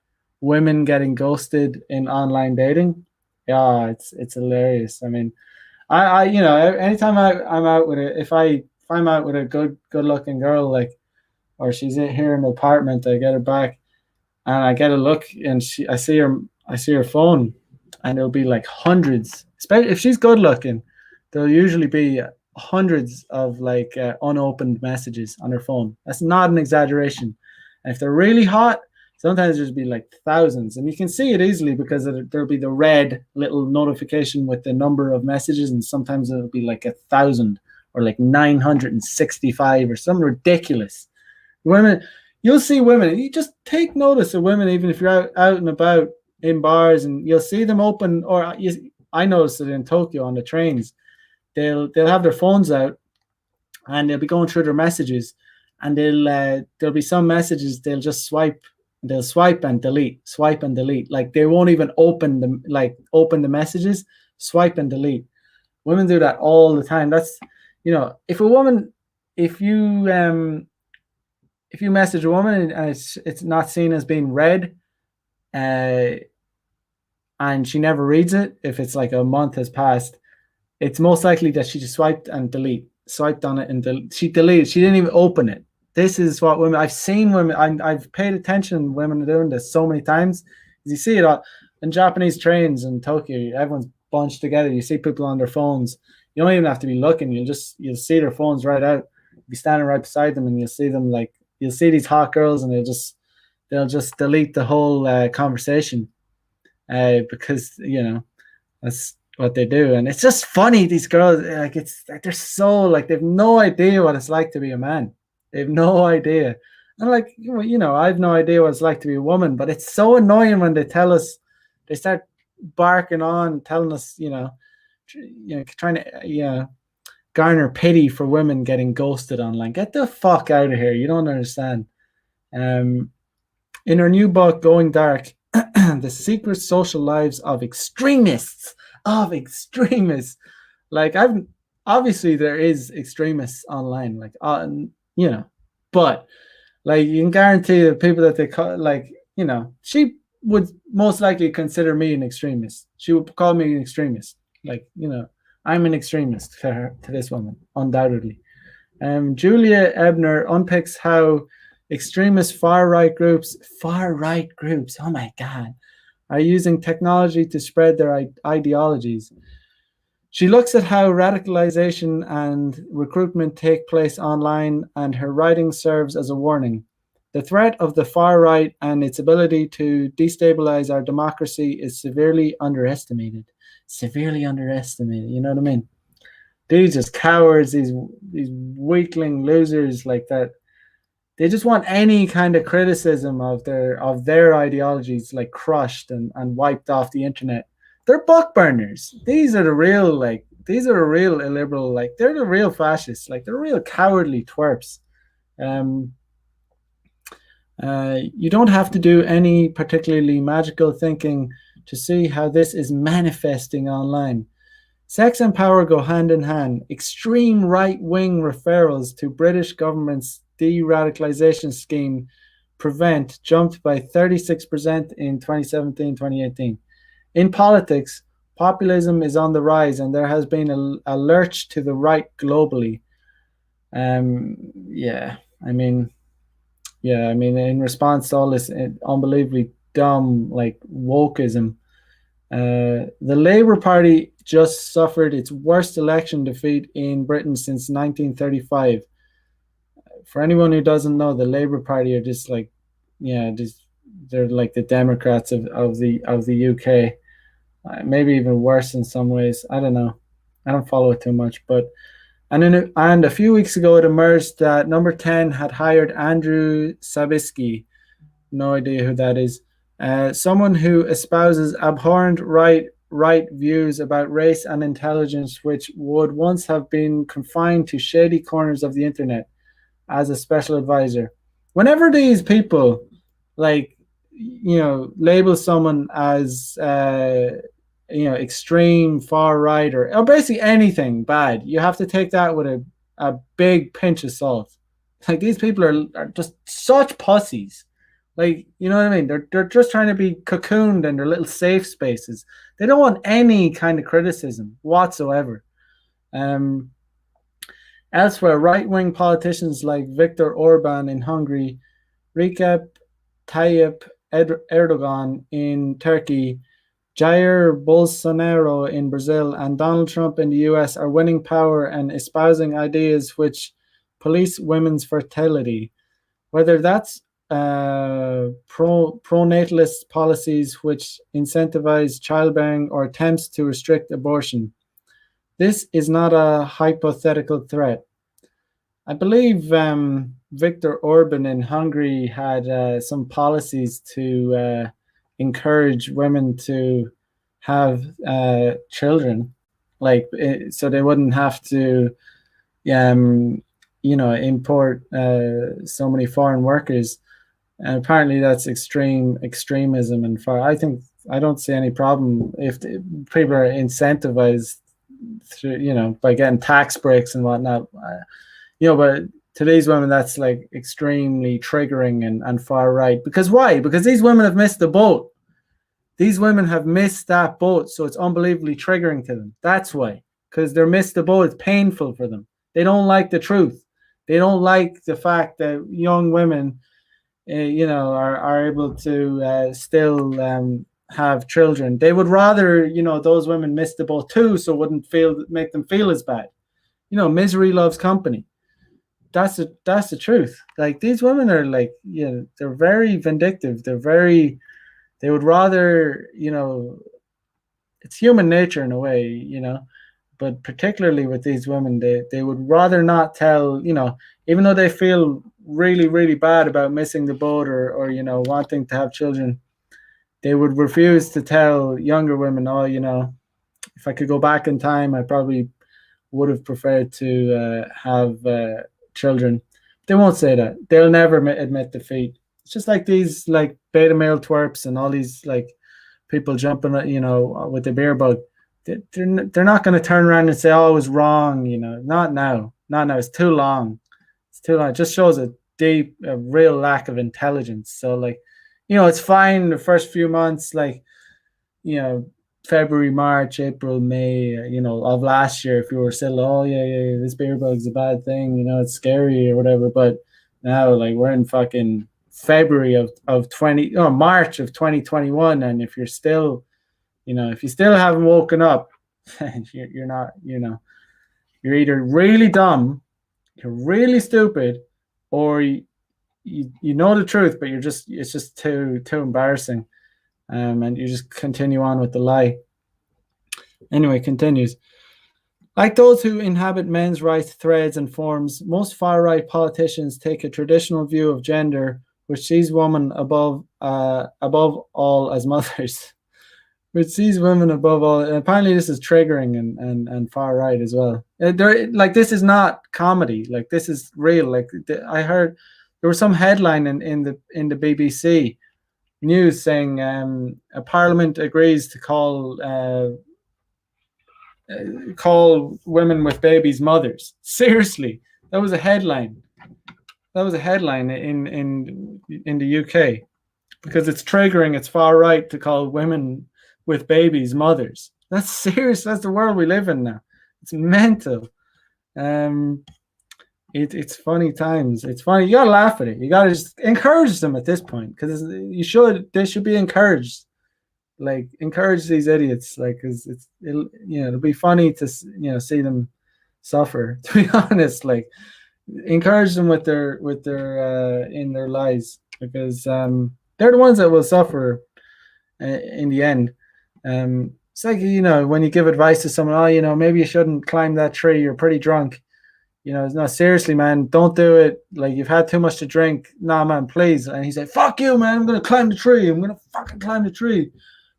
getting ghosted in online dating. Yeah, it's hilarious. I mean, I anytime I'm out with it, if I'm out with a good looking girl, like, or she's here in the apartment, I get her back, and I get a look, and I see her phone, and there'll be like hundreds. Especially if she's good looking, there'll usually be hundreds of like unopened messages on her phone. That's not an exaggeration. And if they're really hot, sometimes there's be like thousands, and you can see it easily because there'll be the red little notification with the number of messages, and sometimes it'll be like 1,000 or like 965 or something ridiculous. Women, you'll see women. You just take notice of women, even if you're out and about in bars, and you'll see them open. I noticed it in Tokyo on the trains. They'll have their phones out, and they'll be going through their messages, and there'll be some messages they'll just swipe. They'll swipe and delete, swipe and delete. Like, they won't even open the messages, swipe and delete. Women do that all the time. That's, if a woman, if you message a woman and it's not seen as being read, uh, and she never reads it, if it's like a month has passed, it's most likely that she just swiped on it and she deleted. She didn't even open it. This is what women. I've seen women. I've paid attention. Women are doing this so many times. You see it all in Japanese trains in Tokyo. Everyone's bunched together. You see people on their phones. You don't even have to be looking. You'll see their phones right out. You'll be standing right beside them, and you'll see them, like, you'll see these hot girls, and they'll just delete the whole conversation, because that's what they do. And it's just funny. These girls, like, it's like they're so, like, they've no idea what it's like to be a man. They have no idea. And, like, I have no idea what it's like to be a woman, but it's so annoying when they start barking on, telling us, trying to, garner pity for women getting ghosted online. Get the fuck out of here. You don't understand. In her new book, Going Dark, The Secret Social Lives of Extremists, like, obviously there is extremists online, like, but, like, you can guarantee the people that they call, like, she would most likely consider me an extremist. She would call me an extremist. Like, I'm an extremist to this woman, undoubtedly. Julia Ebner unpicks how extremist far-right groups, oh my God, are using technology to spread their ideologies. She looks at how radicalization and recruitment take place online, and her writing serves as a warning. The threat of the far right and its ability to destabilize our democracy is severely underestimated. Severely underestimated. You know what I mean? These just cowards, these weakling losers like that. They just want any kind of criticism of their ideologies like crushed and wiped off the internet. They're buck burners. These are the real illiberal, like they're the real fascists, like they're real cowardly twerps. Um, you don't have to do any particularly magical thinking to see how this is manifesting online. Sex and power go hand in hand. Extreme right-wing referrals to British government's de-radicalization scheme Prevent jumped by 36% in 2017-2018. In politics, populism is on the rise and there has been a lurch to the right globally. Yeah, I mean, in response to all this unbelievably dumb, like, wokeism, the Labour Party just suffered its worst election defeat in Britain since 1935. For anyone who doesn't know, the Labour Party are just like, they're like the Democrats of the UK. Maybe even worse in some ways. I don't know. I don't follow it too much, but and a few weeks ago it emerged that Number 10 had hired Andrew Sabisky. No idea who that is. Someone who espouses abhorrent right views about race and intelligence, which would once have been confined to shady corners of the internet, as a special advisor. Whenever these people, like, label someone as extreme far right or basically anything bad, you have to take that with a big pinch of salt. Like, these people are just such pussies. Like, you know what I mean? They're just trying to be cocooned in their little safe spaces. They don't want any kind of criticism whatsoever. Elsewhere, right-wing politicians like Viktor Orban in Hungary, Recep Tayyip Erdogan in Turkey, Jair Bolsonaro in Brazil, and Donald Trump in the US are winning power and espousing ideas which police women's fertility, whether that's pro-natalist policies which incentivize childbearing or attempts to restrict abortion. This is not a hypothetical threat. I believe Viktor Orban in Hungary had some policies to encourage women to have children, like, so they wouldn't have to, import so many foreign workers. And apparently that's extremism and far. I don't see any problem if people are incentivized through, by getting tax breaks and whatnot. But to these women, that's like extremely triggering and far right. Because why? Because these women have missed the boat. These women have missed that boat, so it's unbelievably triggering to them. That's why. Because they're missed the boat. It's painful for them. They don't like the truth. They don't like the fact that young women, are able to still have children. They would rather, those women miss the boat too, so it wouldn't make them feel as bad. Misery loves company. That's the truth. Like, these women are like, they're very vindictive. They would rather, it's human nature in a way, but particularly with these women, they would rather not tell, even though they feel really, really bad about missing the boat or wanting to have children, they would refuse to tell younger women, oh, if I could go back in time, I probably would have preferred to have children. They won't say that. They'll never admit defeat. It's just like these, like, beta male twerps and all these, like, people jumping, with the beer bug. They're not going to turn around and say, oh, I was wrong, not now. Not now. It's too long. It's too long. It just shows a real lack of intelligence. So, like, it's fine the first few months, like, February, March, April, May, of last year, if you were still, oh, yeah, this beer bug's a bad thing, it's scary or whatever. But now, like, we're in fucking February of March of 2021, and if you're still, if you still haven't woken up, you're not, you're either really dumb, you're really stupid, or you know the truth, but it's just too embarrassing, and you just continue on with the lie. Anyway, continues. Like those who inhabit men's rights threads and forums, most far right politicians take a traditional view of gender, which sees women above all as mothers, which sees women above all. And apparently, this is triggering and far right as well. Like this is not comedy. Like this is real. Like I heard there was some headline in the BBC news saying a parliament agrees to call women with babies mothers. Seriously, that was a headline. That was a headline in the UK because it's triggering. It's far right to call women with babies mothers. That's serious. That's the world we live in now. It's mental. Um, it's funny times. It's funny. You gotta laugh at it. You gotta just encourage them at this point because you should. They should be encouraged. Like encourage these idiots. Like, cause it'll be funny to see them suffer. To be honest, like encourage them with their in their lives because they're the ones that will suffer in the end. It's like when you give advice to someone, maybe you shouldn't climb that tree. You're pretty drunk. No, seriously, man, don't do it. Like you've had too much to drink. Nah, man, please. And he's like, "Fuck you, man. I'm gonna climb the tree. I'm gonna fucking climb the tree.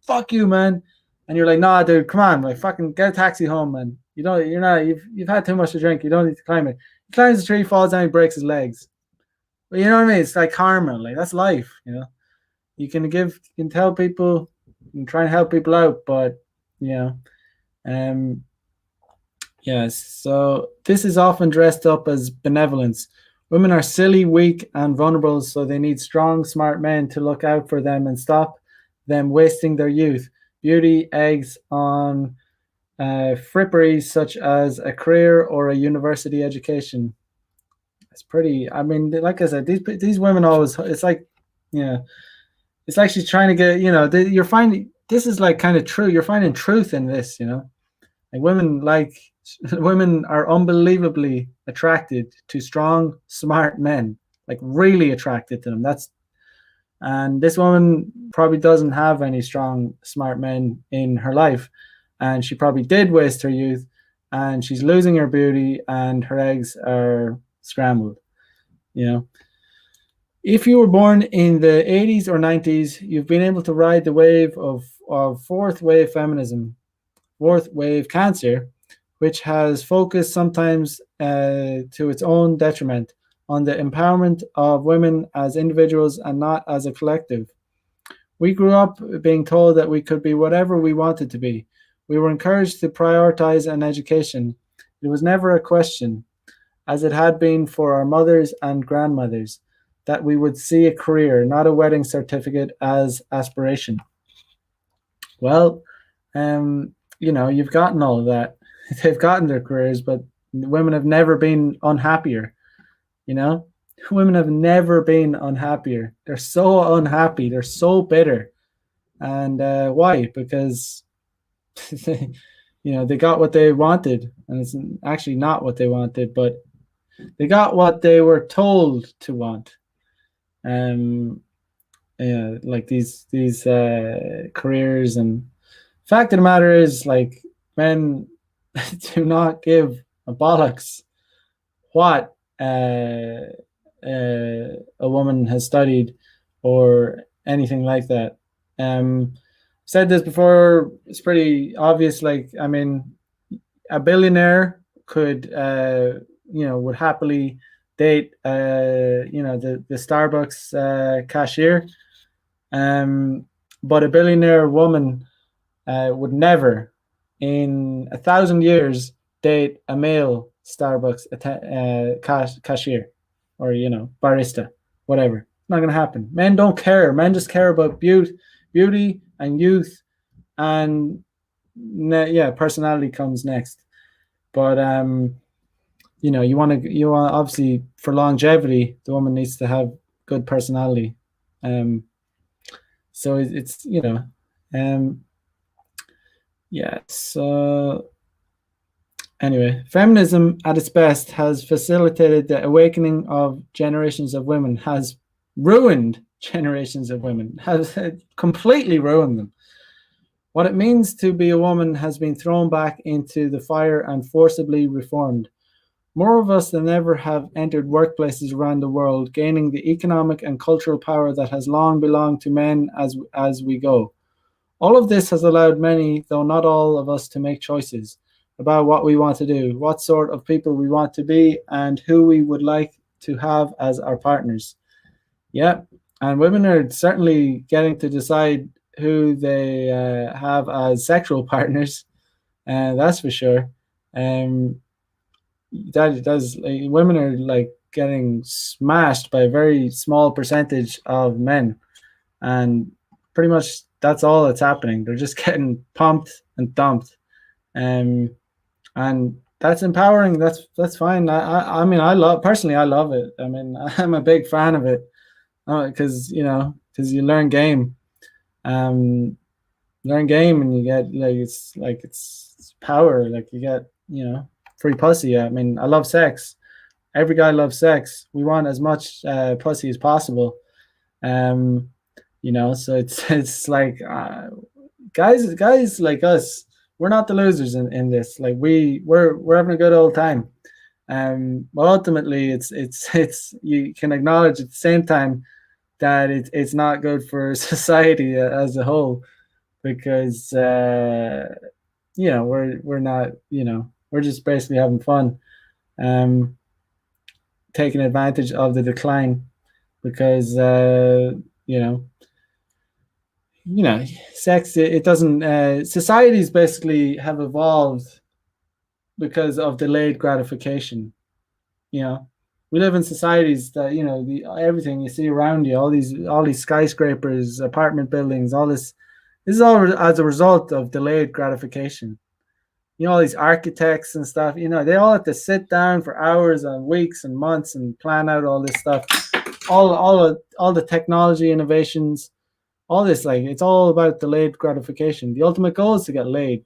Fuck you, man." And you're like, "Nah, dude, come on, like fucking get a taxi home, man. You're not. You've had too much to drink. You don't need to climb it." He climbs the tree, falls down, he breaks his legs. But you know what I mean? It's like karma. Like that's life. You can tell people, you can try and help people out, but you know, um, yes. So this is often dressed up as benevolence. Women are silly, weak, and vulnerable, so they need strong, smart men to look out for them and stop them wasting their youth. Beauty eggs on fripperies such as a career or a university education. It's pretty. I mean, like I said, these women always. It's like, yeah, it's like she's trying to get. You're finding this is like kind of true. You're finding truth in this. Like women are unbelievably attracted to strong, smart men. Like really attracted to them. And this woman probably doesn't have any strong, smart men in her life, and she probably did waste her youth, and she's losing her beauty, and her eggs are scrambled. You know, if you were born in the 80s or 90s, you've been able to ride the wave of fourth wave feminism, fourth wave cancer, which has focused sometimes to its own detriment on the empowerment of women as individuals and not as a collective. We grew up being told that we could be whatever we wanted to be. We were encouraged to prioritize an education. It was never a question, as it had been for our mothers and grandmothers, that we would see a career, not a wedding certificate, as aspiration. Well, you've gotten all of that. They've gotten their careers, but women have never been unhappier. You know, women have never been unhappier. They're so unhappy. They're so bitter. And why? Because they got what they wanted, and it's actually not what they wanted, but they got what they were told to want. Like these careers, and fact of the matter is, like, men do not give a bollocks what a woman has studied or anything like that. Said this before. It's pretty obvious. Like, I mean, a billionaire could, would happily date, the Starbucks cashier. But a billionaire woman would never, in 1,000 years, date a male Starbucks cashier or barista, whatever. Not gonna happen. Men don't care. Men just care about beauty and youth, and personality comes next. But you want obviously for longevity, the woman needs to have good personality. So it's yeah. So Anyway, feminism at its best has facilitated the awakening of generations of women, has ruined generations of women, has completely ruined them. What it means to be a woman has been thrown back into the fire and forcibly reformed. More of us than ever have entered workplaces around the world, gaining the economic and cultural power that has long belonged to men as we go. All of this has allowed many, though not all of us, to make choices about what we want to do, what sort of people we want to be, and who we would like to have as our partners. Yeah, and women are certainly getting to decide who they have as sexual partners, and that's for sure. Um, that does like, women are like getting smashed by a very small percentage of men, and pretty much that's all that's happening. They're just getting pumped and dumped, um, and that's empowering. That's fine. I mean, I love it. I mean, I'm a big fan of it because because you um, learn game, and you get it's power. Like you get free pussy. I mean, I love sex. Every guy loves sex. We want as much pussy as possible. Um, so it's like guys like us, we're not the losers in this. Like we're having a good old time. But ultimately, it's you can acknowledge at the same time that it's not good for society as a whole because we're not we're just basically having fun, um, taking advantage of the decline because you know sex it doesn't societies basically have evolved because of delayed gratification. you know we live in societies that everything you see around you, all these skyscrapers, apartment buildings, this is all as a result of delayed gratification. All these architects and stuff, they all have to sit down for hours and weeks and months and plan out all this stuff, all the technology innovations, all this, like, it's all about delayed gratification. The ultimate goal is to get laid.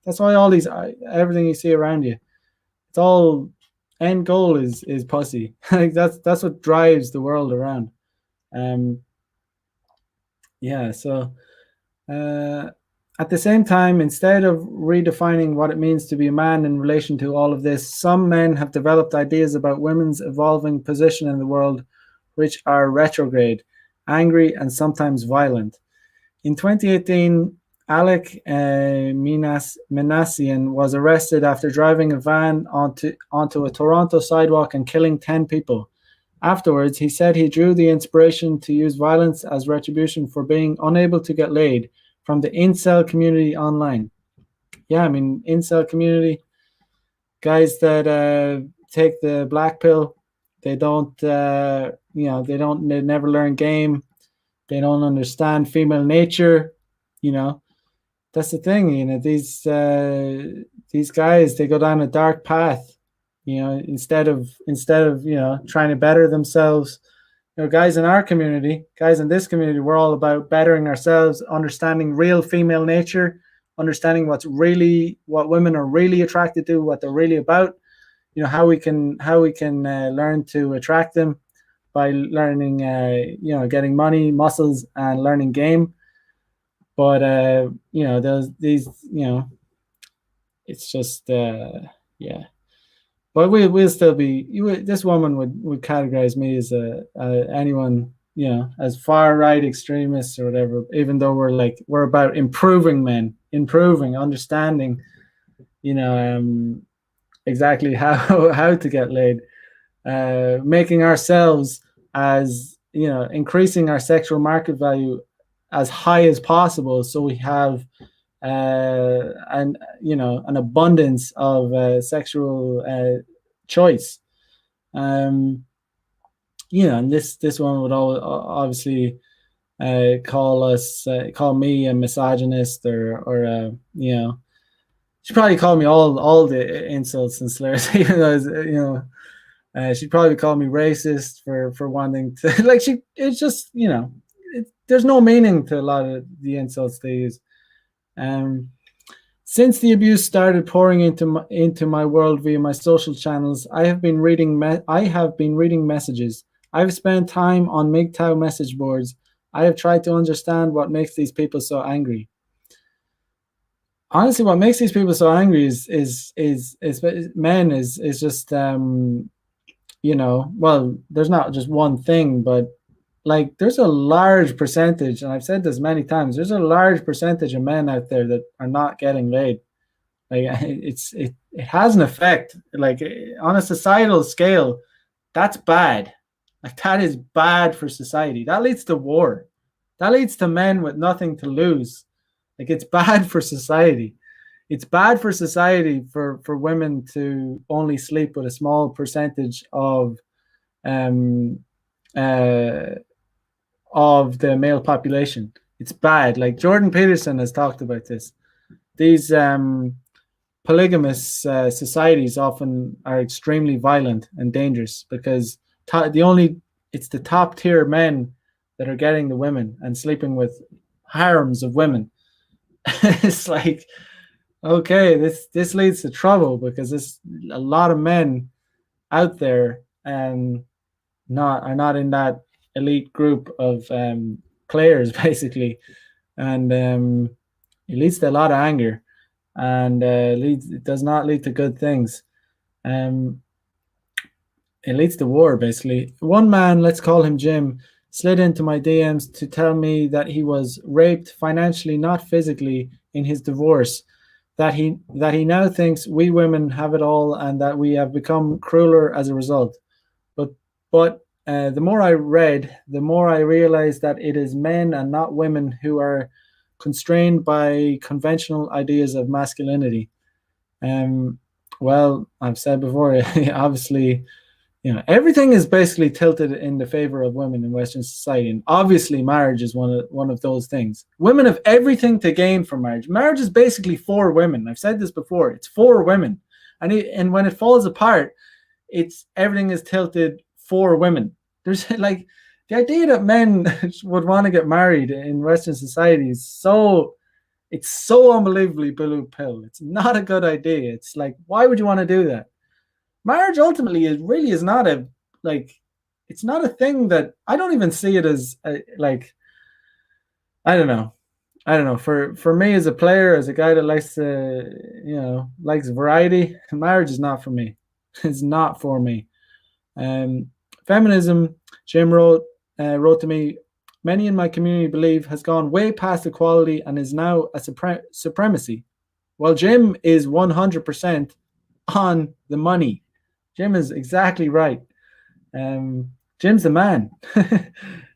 That's why all these everything you see around you, it's all end goal is pussy. Like that's what drives the world around. um yeah, so uh at the same time, instead of redefining what it means to be a man in relation to all of this, some men have developed ideas about women's evolving position in the world which are retrograde, angry, and sometimes violent. In 2018, Alec Minassian was arrested after driving a van onto a Toronto sidewalk and killing 10 people. Afterwards, he said he drew the inspiration to use violence as retribution for being unable to get laid from the incel community online. Yeah, I mean, incel community, guys that take the black pill, they don't, they never learn game, they don't understand female nature. You know, that's the thing. These guys, they go down a dark path. Instead of trying to better themselves. Guys in our community, guys in this community, we're all about bettering ourselves, understanding real female nature, understanding what women are really attracted to, what they're really about. How we can learn to attract them by learning, getting money, muscles, and learning game. But it's just yeah. But we'll still be. This woman would categorize me as anyone, as far right extremists or whatever. Even though we're about improving men, improving, understanding, exactly how to get laid, making ourselves as increasing our sexual market value as high as possible, so we have an abundance of sexual choice. And this one would obviously call me a misogynist, or she'd probably call me all the insults and slurs, even though she'd probably call me racist for wanting to it's just there's no meaning to a lot of the insults they use. Since the abuse started pouring into my world via my social channels, I have been reading messages. I've spent time on MGTOW message boards. I have tried to understand what makes these people so angry. Honestly, what makes these people so angry is men is just well, there's not just one thing, but like there's a large percentage, and I've said this many times, there's a large percentage of men out there that are not getting laid. Like it has an effect. Like on a societal scale, that's bad. Like that is bad for society. That leads to war. That leads to men with nothing to lose. Like it's bad for society. It's bad for society for women to only sleep with a small percentage um uh of the male population. It's bad. Like Jordan Peterson has talked about this. These polygamous societies often are extremely violent and dangerous because it's the top tier men that are getting the women and sleeping with harems of women. It's like, okay, this leads to trouble because there's a lot of men out there not are not in that elite group of players basically, and it leads to a lot of anger, and it does not lead to good things. Um, it leads to war basically. One man, let's call him Jim, slid into my DMs to tell me that he was raped financially, not physically, in his divorce. That he now thinks we women have it all and that we have become crueler as a result. But the more I read, the more I realized that it is men and not women who are constrained by conventional ideas of masculinity. Um, well, I've said before, obviously, everything is basically tilted in the favor of women in Western society, and obviously, marriage is one of those things. Women have everything to gain from marriage. Marriage is basically for women. I've said this before. It's for women, and when it falls apart, it's everything is tilted for women. There's like the idea that men would want to get married in Western society is so unbelievably blue pill. It's not a good idea. It's like, why would you want to do that? Marriage ultimately is not a like it's not a thing that I don't even see it as like I don't know. I don't know. For me as a player, as a guy that likes to likes variety, marriage is not for me. It's not for me. Um, Feminism, Jim wrote to me, many in my community believe has gone way past equality and is now a supremacy. Well, Jim is 100% on the money. Jim is exactly right. Jim's the man.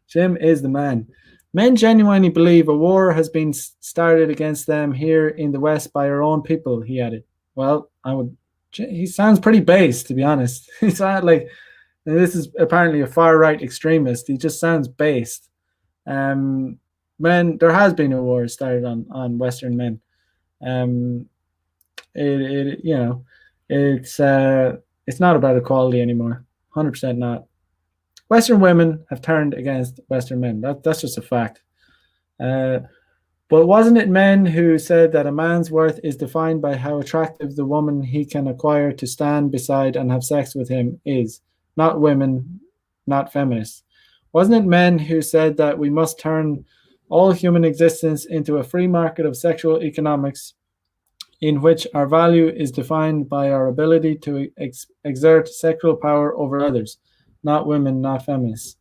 Jim is the man. Men genuinely believe a war has been started against them here in the West by our own people, he added. Well, he sounds pretty base, to be honest. He's like, this is apparently a far right extremist. He just sounds based. Men, there has been a war started on Western men. It's not about equality anymore. 100% not. Western women have turned against Western men. That's just a fact. But wasn't it men who said that a man's worth is defined by how attractive the woman he can acquire to stand beside and have sex with him is? Not women, not feminists. Wasn't it men who said that we must turn all human existence into a free market of sexual economics in which our value is defined by our ability to exert sexual power over others? Not women, not feminists.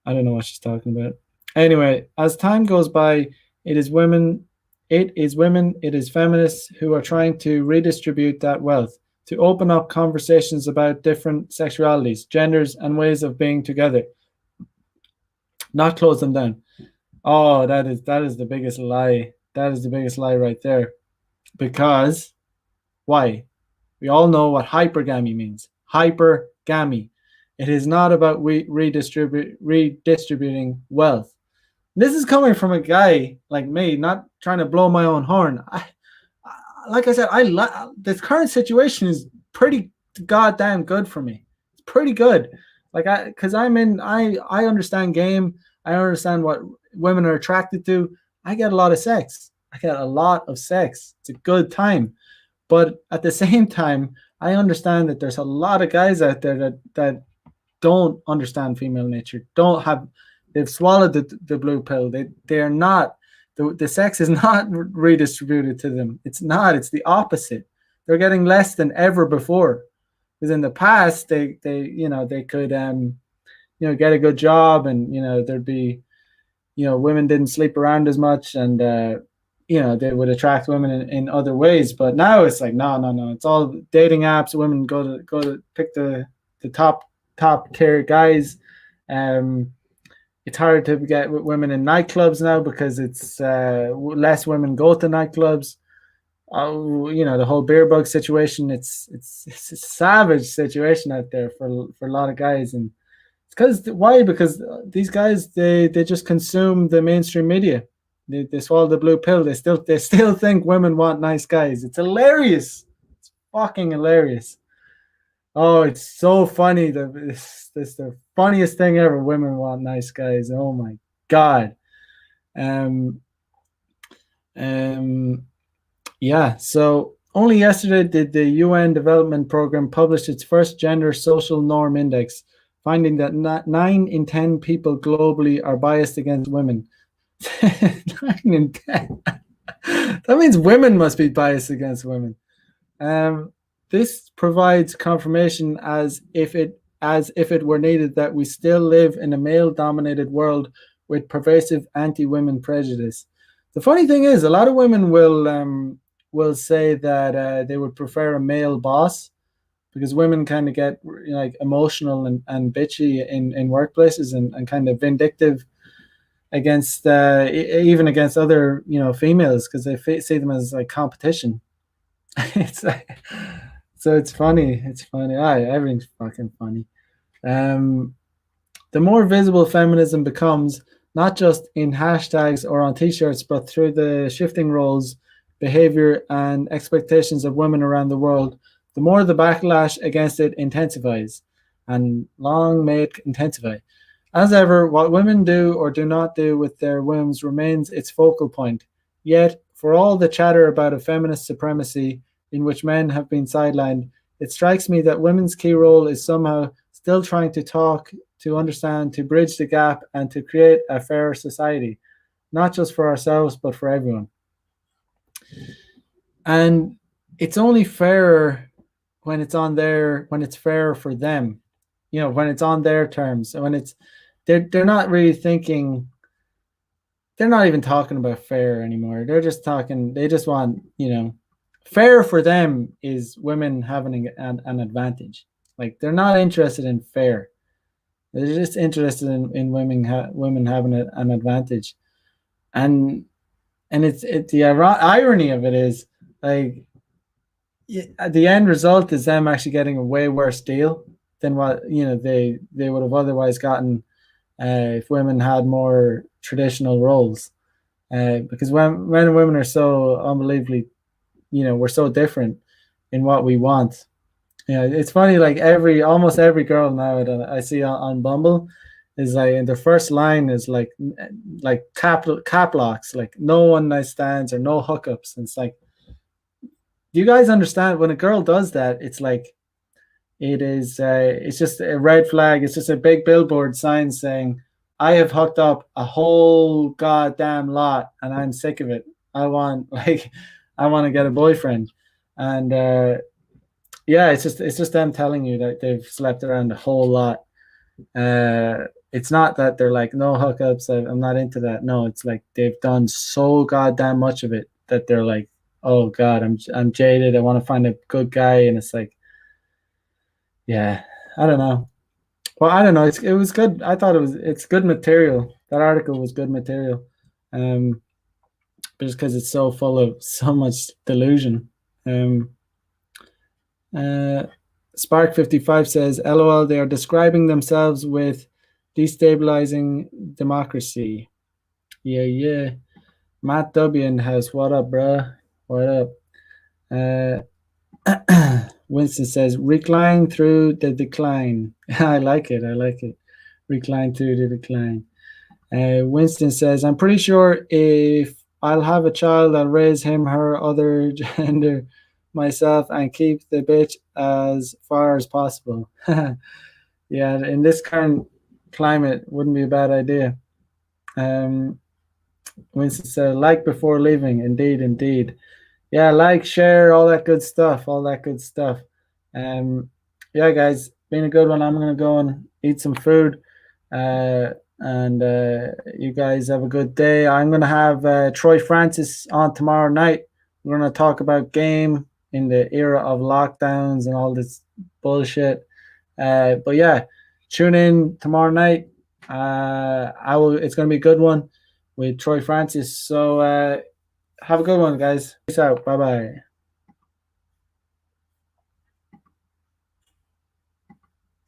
I don't know what she's talking about. Anyway, as time goes by, it is women, it is feminists who are trying to redistribute that wealth, to open up conversations about different sexualities, genders, and ways of being together, not close them down. Oh, that is the biggest lie. That is the biggest lie right there. Because why? We all know what hypergamy means. Hypergamy. It is not about redistributing wealth. This is coming from a guy like me, not trying to blow my own horn. Like I said, this current situation is pretty goddamn good for me. It's pretty good. Because I understand game. I understand what women are attracted to. I get a lot of sex. I get a lot of sex. It's a good time. But at the same time, I understand that there's a lot of guys out there that don't understand female nature, don't have, they've swallowed the blue pill. They're not, the sex is not redistributed to them. It's not, it's the opposite. They're getting less than ever before. Because in the past, they could, get a good job, and, there'd be, women didn't sleep around as much, and, they would attract women in other ways. But now it's like, no, no, no. It's all dating apps. Women go to pick the top tier guys. It's harder to get women in nightclubs now because it's less women go to nightclubs. The whole beer bug situation. It's a savage situation out there for a lot of guys, and it's because these guys they just consume the mainstream media. They swallow the blue pill. They still think women want nice guys. It's hilarious. It's fucking hilarious. Oh, it's so funny. This the funniest thing ever. Women want nice guys. Oh my god. Um. Yeah. So only yesterday did the UN Development Program publish its first gender social norm index, finding that 9 in 10 people globally are biased against women. 9 in 10. That means women must be biased against women. This provides confirmation as if it were needed that we still live in a male-dominated world with pervasive anti-women prejudice. The funny thing is, a lot of women will say that they would prefer a male boss, because women kind of get like emotional and bitchy in workplaces, and kind of vindictive against even against other females, because they see them as like competition. It's like, so it's funny. It's funny. Everything's fucking funny. The more visible feminism becomes, not just in hashtags or on t-shirts, but through the shifting roles, behavior, and expectations of women around the world, the more the backlash against it intensifies, and long may it intensify. As ever, what women do or do not do with their wombs remains its focal point. Yet, for all the chatter about a feminist supremacy in which men have been sidelined, it strikes me that women's key role is somehow still trying to talk, to understand, to bridge the gap, and to create a fairer society, not just for ourselves, but for everyone. And it's only fairer when it's fairer for them, when it's on their terms, and when they're not really thinking, they're not even talking about fair anymore. They just want, fair for them is women having an advantage. Like, they're not interested in fair. They're just interested in women having an advantage. And the irony of it is, like, the end result is them actually getting a way worse deal than what they would have otherwise gotten if women had more traditional roles. Because when men and women are so unbelievably, we're so different in what we want. It's funny. Like almost every girl now that I see on Bumble is like, in the first line is like cap locks, like no one night stands or no hookups. And it's like, do you guys understand when a girl does that? It's like, it's just a red flag. It's just a big billboard sign saying, I have hooked up a whole goddamn lot and I'm sick of it. I want to get a boyfriend. And it's just them telling you that they've slept around a whole lot. It's not that they're like, no hookups, I'm not into that. No, it's like they've done so goddamn much of it that they're like, oh god, I'm jaded. I want to find a good guy. And it's like, yeah, I don't know. Well, I don't know. It was good. I thought it's good material. That article was good material. Just because it's so full of so much delusion. Spark 55 says, LOL, they are describing themselves with destabilizing democracy. Yeah. Matt W in house. What up, bruh? What up? Winston says, recline through the decline. I like it. Recline through the decline. Winston says, I'm pretty sure if I'll have a child, I'll raise him, her, other gender, myself, and keep the bitch as far as possible. Yeah, in this current climate, wouldn't be a bad idea. Um, Winston said, like before leaving. Indeed, indeed. Yeah, like, share, all that good stuff, all that good stuff. Um, yeah, guys, been a good one. I'm gonna go and eat some food, and you guys have a good day. I'm gonna have Troy Francis on tomorrow night. We're gonna talk about game in the era of lockdowns and all this bullshit. But yeah, tune in tomorrow night. I will. It's gonna be a good one with Troy Francis. So have a good one, guys. Peace out. Bye bye.